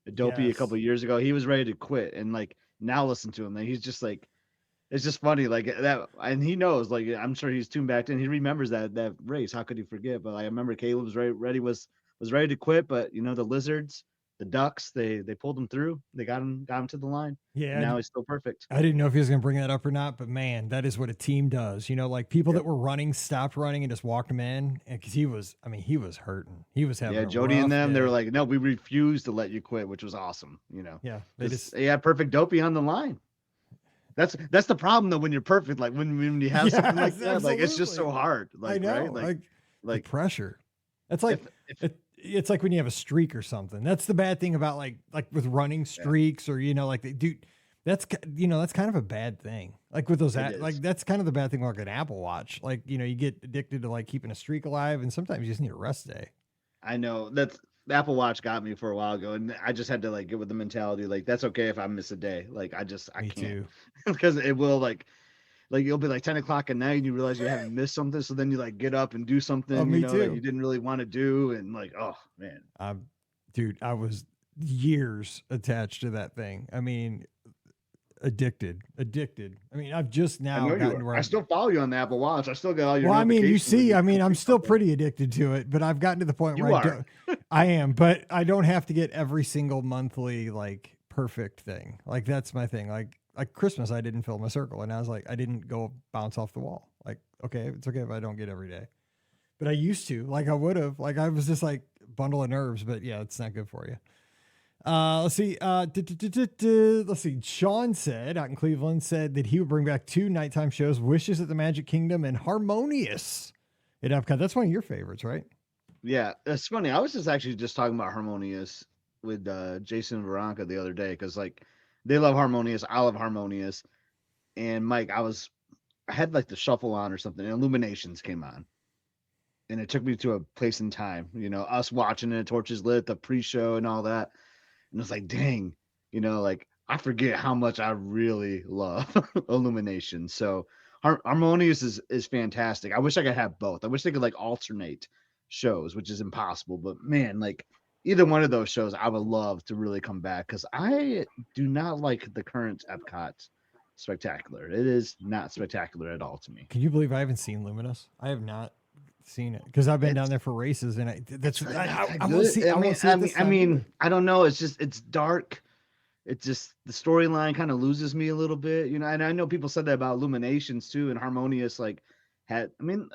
S3: the dopey a couple of years ago. He was ready to quit, and like now listen to him. Like he's just like. It's just funny, like that, and he knows. Like I'm sure he's tuned back in. He remembers that race. How could he forget? But I remember Caleb was ready to quit, but the lizards the Ducks, they pulled him through. They got him to the line.
S1: Yeah.
S3: And now he's still perfect.
S1: I didn't know if he was going to bring that up or not, but man, that is what a team does. You know, like people that were running, stopped running and just walked him in. And cause he was hurting. He was having a
S3: Jody and them,
S1: day.
S3: they were like, no, we refuse to let you quit, which was awesome. You know?
S1: Yeah.
S3: They had perfect Dopey on the line. That's the problem though, when you're perfect, like when you have something like that, like it's just so hard. Like,
S1: I know,
S3: right? Like
S1: the pressure. That's like, it's like when you have a streak or something. That's the bad thing about like with running streaks or, you know, like they do. That's kind of a bad thing. Like with those, like that's kind of the bad thing about like an Apple Watch. Like, you know, you get addicted to like keeping a streak alive, and sometimes you just need a rest day.
S3: I know the Apple Watch got me for a while ago, and I just had to like get with the mentality like that's okay if I miss a day. Like I can't because it will like you'll be like 10 o'clock at night and you realize you haven't missed something, so then you like get up and do something that you didn't really want to do, and like, oh man,
S1: dude, I was years attached to that thing. I mean, addicted. I mean, I've just now gotten where
S3: I still follow you on the Apple Watch. I still got all your.
S1: Well, I mean, you see, I mean, I'm still pretty addicted to it, but I've gotten to the point where I am, but I don't have to get every single monthly like perfect thing. Like that's my thing. Like Christmas, I didn't fill my circle, and I was like, I didn't go bounce off the wall. Like, okay, it's okay if I don't get every day, but I used to. Like I would have. Like I was just like bundle of nerves, but yeah, it's not good for you. Let's see. Let's see. Sean said out in Cleveland said that he would bring back 2 nighttime shows: Wishes at the Magic Kingdom and Harmonious at Epcot. That's one of your favorites, right?
S3: Yeah, it's funny. I was just actually talking about Harmonious with Jason and Veronica the other day, because like they love Harmonious, I love Harmonious, and Mike, I had like the shuffle on or something, and Illuminations came on, and it took me to a place in time. You know, us watching it, torches lit, the pre-show, and all that. And it's like, dang, you know, like I forget how much I really love Illumination. So Harmonious is fantastic. I wish I could have both. I wish they could like alternate shows, which is impossible. But man, like either one of those shows, I would love to really come back, because I do not like the current Epcot Spectacular. It is not spectacular at all to me.
S1: Can you believe I haven't seen Luminous? I have not seen it because I've been down there for races, and I won't see. I mean, I don't know. It's dark. It's just the storyline kind of loses me a little bit, you know. And I know people said that about Illuminations too, and Harmonious like had. I mean,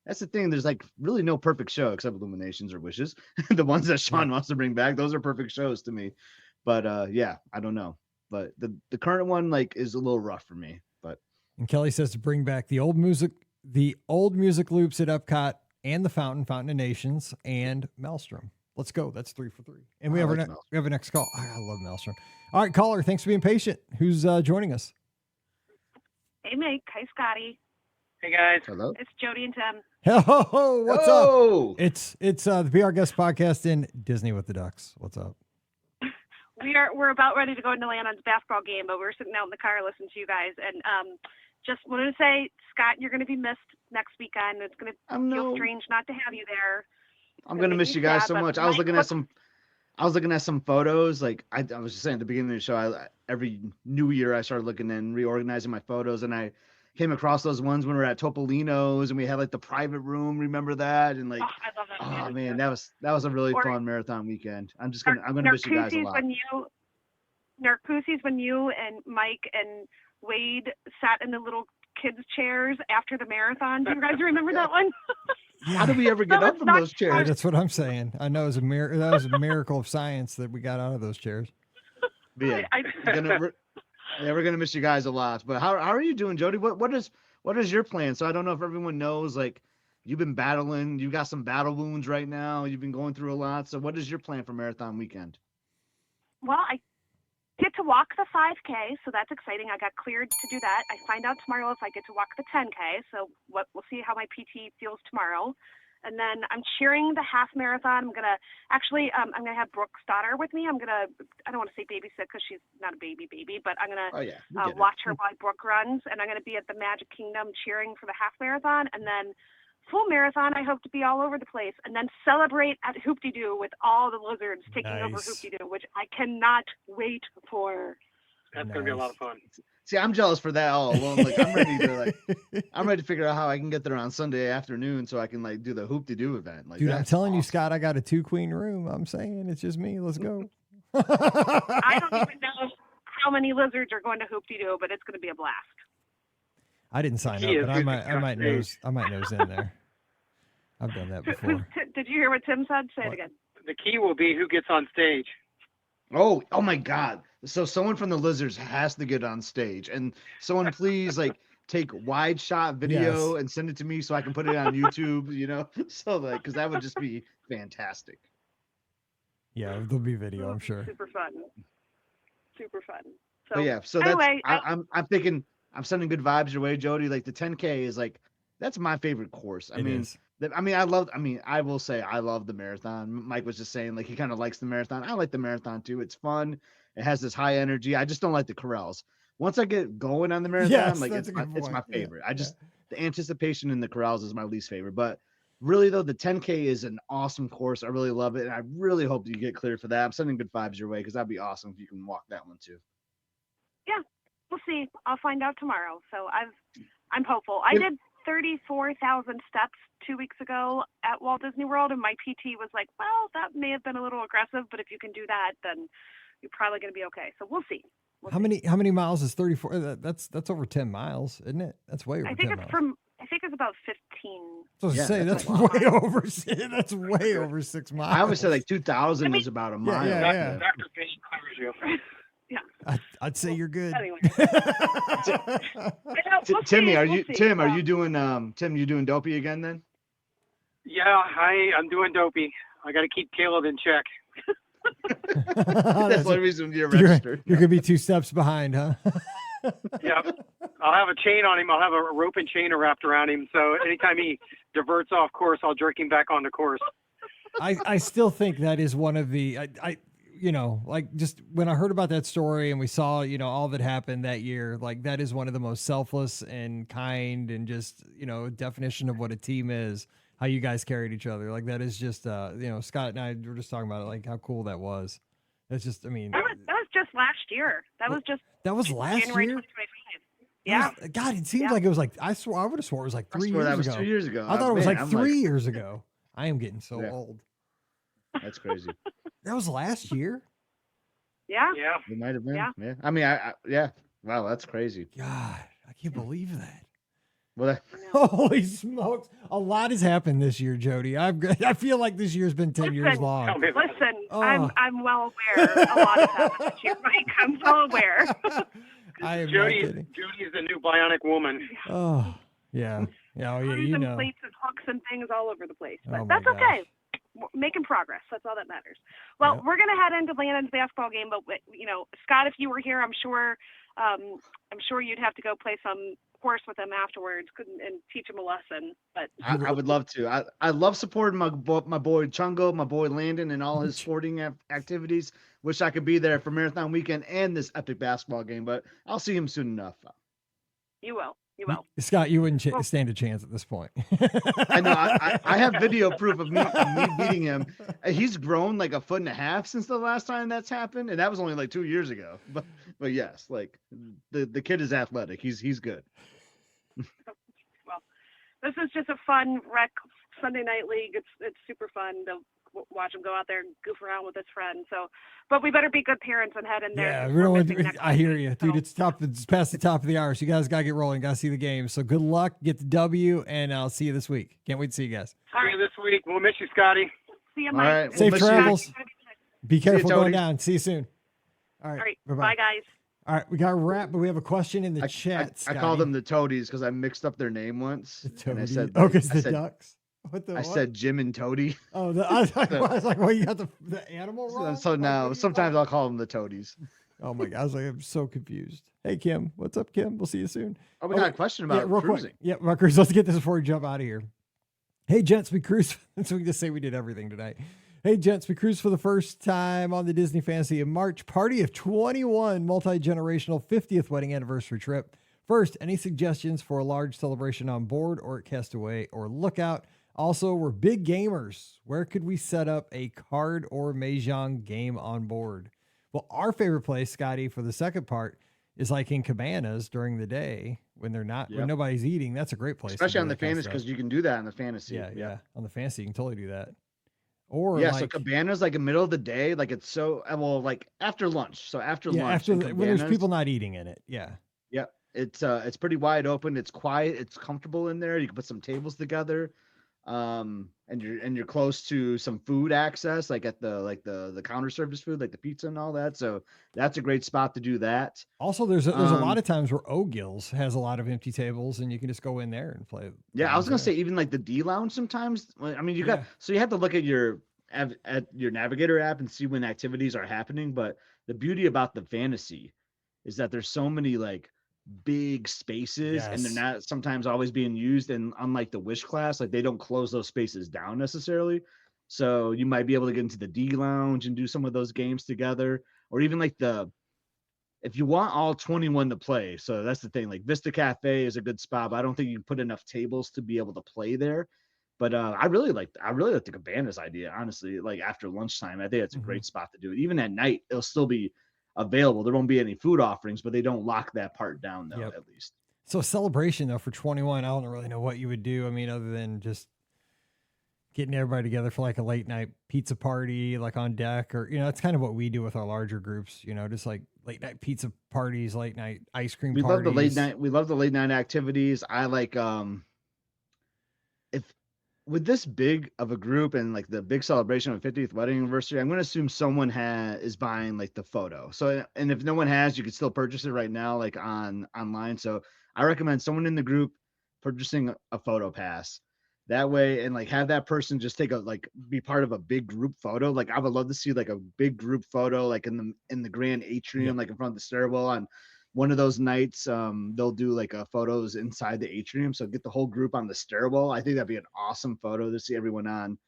S1: that's the thing. There's like really no perfect show except Illuminations or Wishes. The ones that Sean wants to bring back, those are perfect shows to me. But yeah, I don't know. But the current one like is a little rough for me. But and Kelly says to bring back the old music loops at Epcot and the Fountain of Nations and Maelstrom. Let's go. That's 3 for 3. And we have a next call. I love Maelstrom. All right, caller. Thanks for being patient. Who's joining us?
S6: Hey, Mike. Hi, Scotty.
S7: Hey, guys.
S3: Hello.
S6: It's Jody and Tim.
S1: Oh, what's up? It's the Be Our Guest podcast in Disney with the Ducks. What's up?
S6: We're about ready to go into Landon's basketball game, but we're sitting out in the car listening to you guys, and just wanted to say, Scott, you're going to be missed next weekend. It's going to feel strange not to have you there.
S3: I'm going to miss you guys so much. I was looking at some photos. Like I was just saying at the beginning of the show, every new year I started looking and reorganizing my photos, and I came across those ones when we were at Topolino's and we had like the private room. Remember that? And like,
S6: I love that.
S3: Oh man, that was a really fun marathon weekend. I'm gonna miss you guys a lot.
S6: Narcoossee's when you and Mike and Wade sat in the little kids' chairs after the marathon. Do you guys remember that one?
S3: Yeah. How did we ever get up from those chairs?
S1: Yeah, that's what I'm saying. I know that was a miracle of science that we got out of those chairs.
S3: Yeah, we're gonna miss you guys a lot. But how are you doing, Jody? What is your plan? So I don't know if everyone knows. Like, you've been battling. You got some battle wounds right now. You've been going through a lot. So what is your plan for marathon weekend?
S6: Well, I get to walk the 5K, so that's exciting. I got cleared to do that. I find out tomorrow if I get to walk the 10K, so we'll see how my PT feels tomorrow. And then I'm cheering the half marathon. I'm gonna have Brooke's daughter with me. I don't want to say babysit because she's not a baby, but I'm gonna watch her while Brooke runs, and I'm gonna be at the Magic Kingdom cheering for the half marathon, and then full marathon. I hope to be all over the place, and then celebrate at Hoop-de-Doo with all the lizards taking over Hoop-de-Doo, which I cannot wait for.
S7: That's going to be a lot of fun.
S3: See, I'm jealous for that all alone. Like I'm ready to figure out how I can get there on Sunday afternoon so I can like do the hoop-de-doo event. Like,
S1: Dude, I'm telling you,
S3: awesome.
S1: Scott, I got a 2-queen room. I'm saying it's just me. Let's go.
S6: I don't even know how many lizards are going to hoop-de-doo, but it's going to be a blast.
S1: I didn't sign up, but I might nose in there. I've done that before.
S6: Did you hear what Tim said? Say it again.
S7: The key will be who gets on stage.
S3: Oh my God. So someone from the Lizards has to get on stage, and someone please like take wide shot video and send it to me so I can put it on YouTube, so like, cause that would just be fantastic.
S1: Yeah, there'll be video, I'm sure.
S6: Super fun.
S3: So yeah, so
S6: anyway,
S3: I'm thinking I'm sending good vibes your way, Jody. Like the 10K is like, that's my favorite course. I will say I love the marathon. Mike was just saying like he kind of likes the marathon. I like the marathon too. It's fun. It has this high energy. I just don't like the corrals. Once I get going on the marathon, it's my favorite. The anticipation in the corrals is my least favorite. But really though, the 10K is an awesome course. I really love it, and I really hope you get cleared for that. I'm sending good vibes your way because that'd be awesome if you can walk that one too.
S6: Yeah, we'll see. I'll find out tomorrow. So I'm hopeful. I did 34,000 steps 2 weeks ago at Walt Disney World, and my PT was like, well, that may have been a little aggressive, but if you can do that, then you're probably going to be okay. So we'll see.
S1: How many miles is 34? That's over 10 miles, isn't it? That's way over 10 miles.
S6: I think it's about 15.
S1: So that's way over. That's way over 6 miles.
S3: I always say like 2,000 is about a mile.
S7: Dr. Payne covers you.
S6: Yeah.
S1: I'd say you're good.
S6: Anyway.
S3: Timmy, are you doing dopey again then?
S7: Yeah, I'm doing dopey. I got to keep Caleb in check.
S3: That's the only reason you're registered.
S1: You're gonna be 2 steps behind, huh?
S7: Yeah, I'll have a chain on him. I'll have a rope and chain wrapped around him. So anytime he diverts off course, I'll jerk him back onto course.
S1: I still think that is one of the like just when I heard about that story and we saw all that happened that year, like that is one of the most selfless and kind and just definition of what a team is. How you guys carried each other. Like that is just, Scott and I were just talking about it, like how cool that was. That's just,
S6: that was just last year. That was last
S1: January
S6: year? 2025. Yeah.
S1: God, it seems like it was like, I would have swore it was like 3 years ago.
S3: That was 2 years ago.
S1: I thought it was like 3 years ago. I am getting so old.
S3: That's crazy.
S1: That was last year?
S6: Yeah.
S3: It might have been.
S6: Yeah.
S3: I mean, wow, that's crazy.
S1: God, I can't believe that.
S3: Well,
S1: holy smokes. A lot has happened this year, Jody. I feel like this year's been 10 years long.
S6: Listen, I'm well aware a lot has happened this year, Mike. I'm well aware.
S1: I am
S7: Jody's the new bionic woman.
S1: Oh, yeah. Yeah,
S6: and plates and hooks and things all over the place. But that's okay. We're making progress. That's all that matters. Well, we're going to head into Landon's basketball game, but Scott, if you were here, I'm sure you'd have to go play some horse with him afterwards and teach him a lesson. But
S3: I would love to. I love supporting my boy Chungo, my boy Landon, and all his sporting activities. Wish I could be there for Marathon Weekend and this epic basketball game, but I'll see him soon enough.
S6: You will.
S1: Scott, you wouldn't stand a chance at this point.
S3: I know. I have video proof of me beating him. He's grown like 1.5 feet since the last time that's happened, and that was only like 2 years ago. But yes, like the kid is athletic. He's good.
S6: Well, this is just a fun rec Sunday night league. It's super fun to watch him go out there and goof around with his friends. So, but we better be good parents and head in there.
S1: Yeah, I hear you, dude. It's tough. It's past the top of the hour, so you guys gotta get rolling. Gotta see the game. So good luck. Get the W, and I'll see you this week. Can't wait to see you guys.
S7: See you this week. We'll miss you, Scotty.
S6: See you, Mike.
S3: All right.
S1: Safe travels. Be careful
S3: you,
S1: going down. See you soon. All right.
S6: Bye, guys.
S1: All right, we got a wrap, but we have a question in the chat.
S3: I called them the Toadies because I mixed up their name once.
S1: The Toadies.
S3: And I said,
S1: because the ducks.
S3: I said Jim and Toady.
S1: Oh, I was like, well, you got the animal wrong?
S3: So now sometimes I'll call them the Toadies.
S1: Oh my God, I was like, I'm so confused. Hey Kim, what's up, Kim? We'll see you soon.
S3: Oh, we got a question about cruising.
S1: Yeah, about cruise. Let's get this before we jump out of here. Hey gents, we cruise. So we just say we did everything tonight. Hey gents, we cruised for the first time on the Disney Fantasy in March. Party of 21, multi-generational 50th wedding anniversary trip. First, any suggestions for a large celebration on board or at Castaway or Lookout? Also, we're big gamers. Where could we set up a card or Mahjong game on board? Well, our favorite place, Scotty, for the second part is like in cabanas during the day when they're not, when nobody's eating. That's a great place.
S3: Especially on the fantasy, because you can do that on the fantasy.
S1: Yeah. On the fantasy, you can totally do that. Or
S3: so cabanas, like in the middle of the day, like it's so, well, like after lunch. So after lunch.
S1: When there's people not eating in it. Yeah.
S3: Yeah. It's pretty wide open. It's quiet. It's comfortable in there. You can put some tables together. And you're close to some food access, like at the counter service food, like the pizza and all that. So that's a great spot to do that.
S1: Also, there's a lot of times where O'Gill's has a lot of empty tables, and you can just go in there and play.
S3: Yeah, I was gonna say even like the D Lounge sometimes. I mean, you have to look at your Navigator app and see when activities are happening. But the beauty about the fantasy is that there's so many like big spaces and they're not sometimes always being used, and unlike the Wish class, like they don't close those spaces down necessarily, so you might be able to get into the D Lounge and do some of those games together, or even like if you want all 21 to play. So that's the thing, like Vista Cafe is a good spot, but I don't think you can put enough tables to be able to play there. But I really like the cabanas idea, honestly. Like after lunchtime, I think it's a great spot to do it. Even at night, it'll still be available. There won't be any food offerings, but they don't lock that part down though, at least.
S1: So celebration though for 21, I don't really know what you would do. I mean, other than just getting everybody together for like a late night pizza party, like on deck, or, it's kind of what we do with our larger groups, just like late night pizza parties, late night ice cream parties.
S3: We love the late night activities. I like, if with this big of a group and like the big celebration of 50th wedding anniversary, I'm going to assume someone is buying like the photo. So, and if no one has, you can still purchase it right now, like online. So I recommend someone in the group purchasing a photo pass that way, and like have that person just be part of a big group photo. Like I would love to see like a big group photo, like in the grand atrium, like in front of the stairwell on one of those nights. They'll do like photos inside the atrium. So get the whole group on the stairwell. I think that'd be an awesome photo to see everyone on,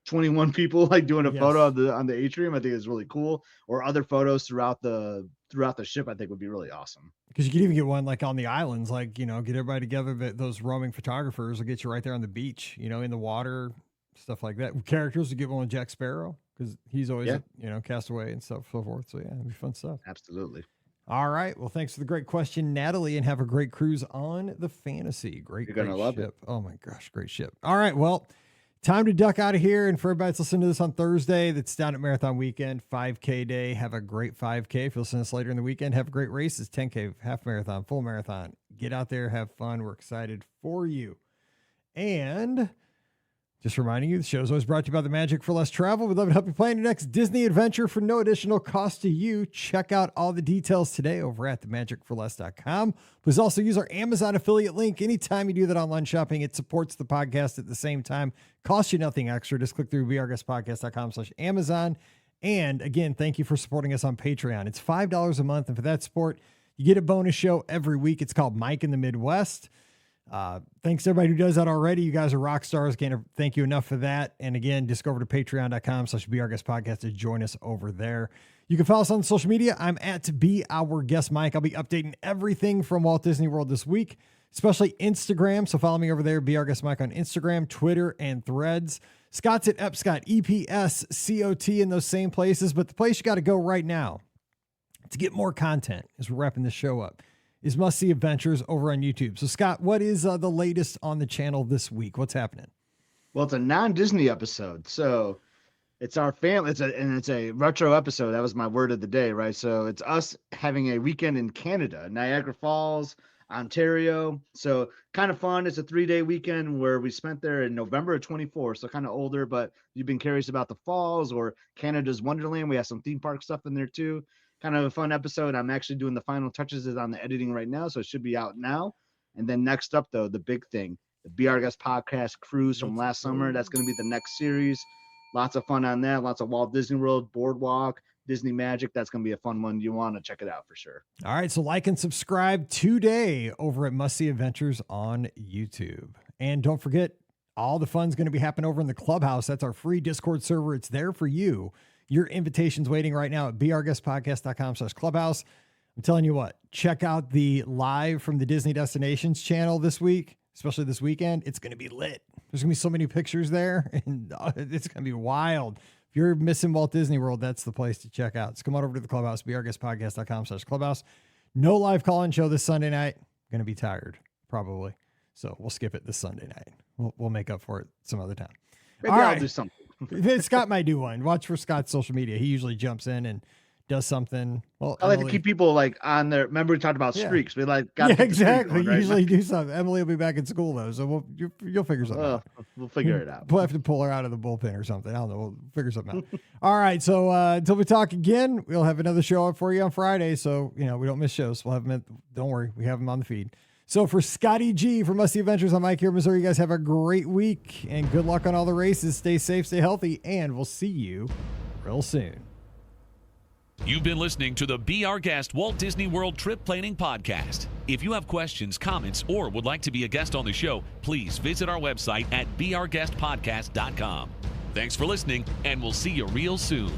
S3: 21 people like doing a photo on the atrium. I think is really cool. Or other photos throughout the ship, I think would be really awesome.
S1: Because you could even get one like on the islands, like, get everybody together. Those roaming photographers will get you right there on the beach, in the water, stuff like that. Characters will get one with Jack Sparrow because he's always, castaway and so forth. So yeah, it'd be fun stuff.
S3: Absolutely.
S1: All right. Well, thanks for the great question, Natalie, and have a great cruise on the Fantasy. You're going to love it. Oh my gosh. Great ship. All right. Well, time to duck out of here. And for everybody that's listening to this on Thursday, that's down at Marathon Weekend, 5K day. Have a great 5K. If you listen to this later in the weekend, have a great races, 10K, half marathon, full marathon. Get out there, have fun. We're excited for you. And just reminding you, the show is always brought to you by the Magic for Less Travel. We'd love to help you plan your next Disney adventure for no additional cost to you. Check out all the details today over at themagicforless.com. Please also use our Amazon affiliate link. Anytime you do that online shopping, it supports the podcast at the same time. Costs you nothing extra. Just click through beourguestpodcast.com/Amazon. And again, thank you for supporting us on Patreon. It's $5 a month. And for that support, you get a bonus show every week. It's called Mike in the Midwest. Thanks to everybody who does that already. You guys are rock stars. Can't thank you enough for that. And again, just go over to patreon.com/BeOurGuestPodcast to join us over there. You can follow us on social media. I'm at Be Our Guest Mike. I'll be updating everything from Walt Disney World this week, especially Instagram. So follow me over there, Be Our Guest Mike on Instagram, Twitter, and Threads. Scott's at Epscott, EPSCOT in those same places. But the place you got to go right now to get more content as we're wrapping this show up is Must See Adventures over on YouTube. So Scott, what is the latest on the channel this week? What's happening?
S3: Well, it's a non-Disney episode. So it's our family. It's a retro episode. That was my word of the day, right? So it's us having a weekend in Canada, Niagara Falls, Ontario. So kind of fun. It's a 3-day weekend where we spent there in November of 24. So kind of older, but you've been curious about the falls or Canada's Wonderland. We have some theme park stuff in there too. Kind of a fun episode. I'm actually doing the final touches on the editing right now, so it should be out now. And then next up, though, the big thing, the Be Our Guest podcast cruise from last summer. That's going to be the next series. Lots of fun on that. Lots of Walt Disney World, Boardwalk, Disney Magic. That's going to be a fun one. You want to check it out for sure.
S1: All right, so like and subscribe today over at Must See Adventures on YouTube. And don't forget, all the fun's going to be happening over in the Clubhouse. That's our free Discord server. It's there for you. Your invitation's waiting right now at beourguestpodcast.com/clubhouse. I'm telling you what, check out the live from the Disney Destinations channel this week, especially this weekend. It's going to be lit. There's going to be so many pictures there, and it's going to be wild. if you're missing Walt Disney World, that's the place to check out. So come on over to the clubhouse, beourguestpodcast.com/clubhouse. No live call-in show this Sunday night. Going to be tired, probably. So we'll skip it this Sunday night. We'll make up for it some other time.
S3: Maybe
S1: All
S3: I'll
S1: right.
S3: do something.
S1: Scott might do one. Watch for Scott's social media. He usually jumps in and does something. Well,
S3: I like to keep people like on their. Remember we talked about streaks. We like got
S1: exactly.
S3: Going, right?
S1: Usually do something. Emily will be back in school though, so you'll figure something out.
S3: We'll figure it out.
S1: We'll have to pull her out of the bullpen or something. I don't know. We'll figure something out. All right. So until we talk again, we'll have another show up for you on Friday. So we don't miss shows. We'll have them. Don't worry, we have them on the feed. So for Scotty G from Musty Adventures, I'm Mike here in Missouri. You guys have a great week and good luck on all the races. Stay safe, stay healthy, and we'll see you real soon.
S2: You've been listening to the Be Our Guest Walt Disney World Trip Planning Podcast. If you have questions, comments, or would like to be a guest on the show, please visit our website at beourguestpodcast.com. Thanks for listening, and we'll see you real soon.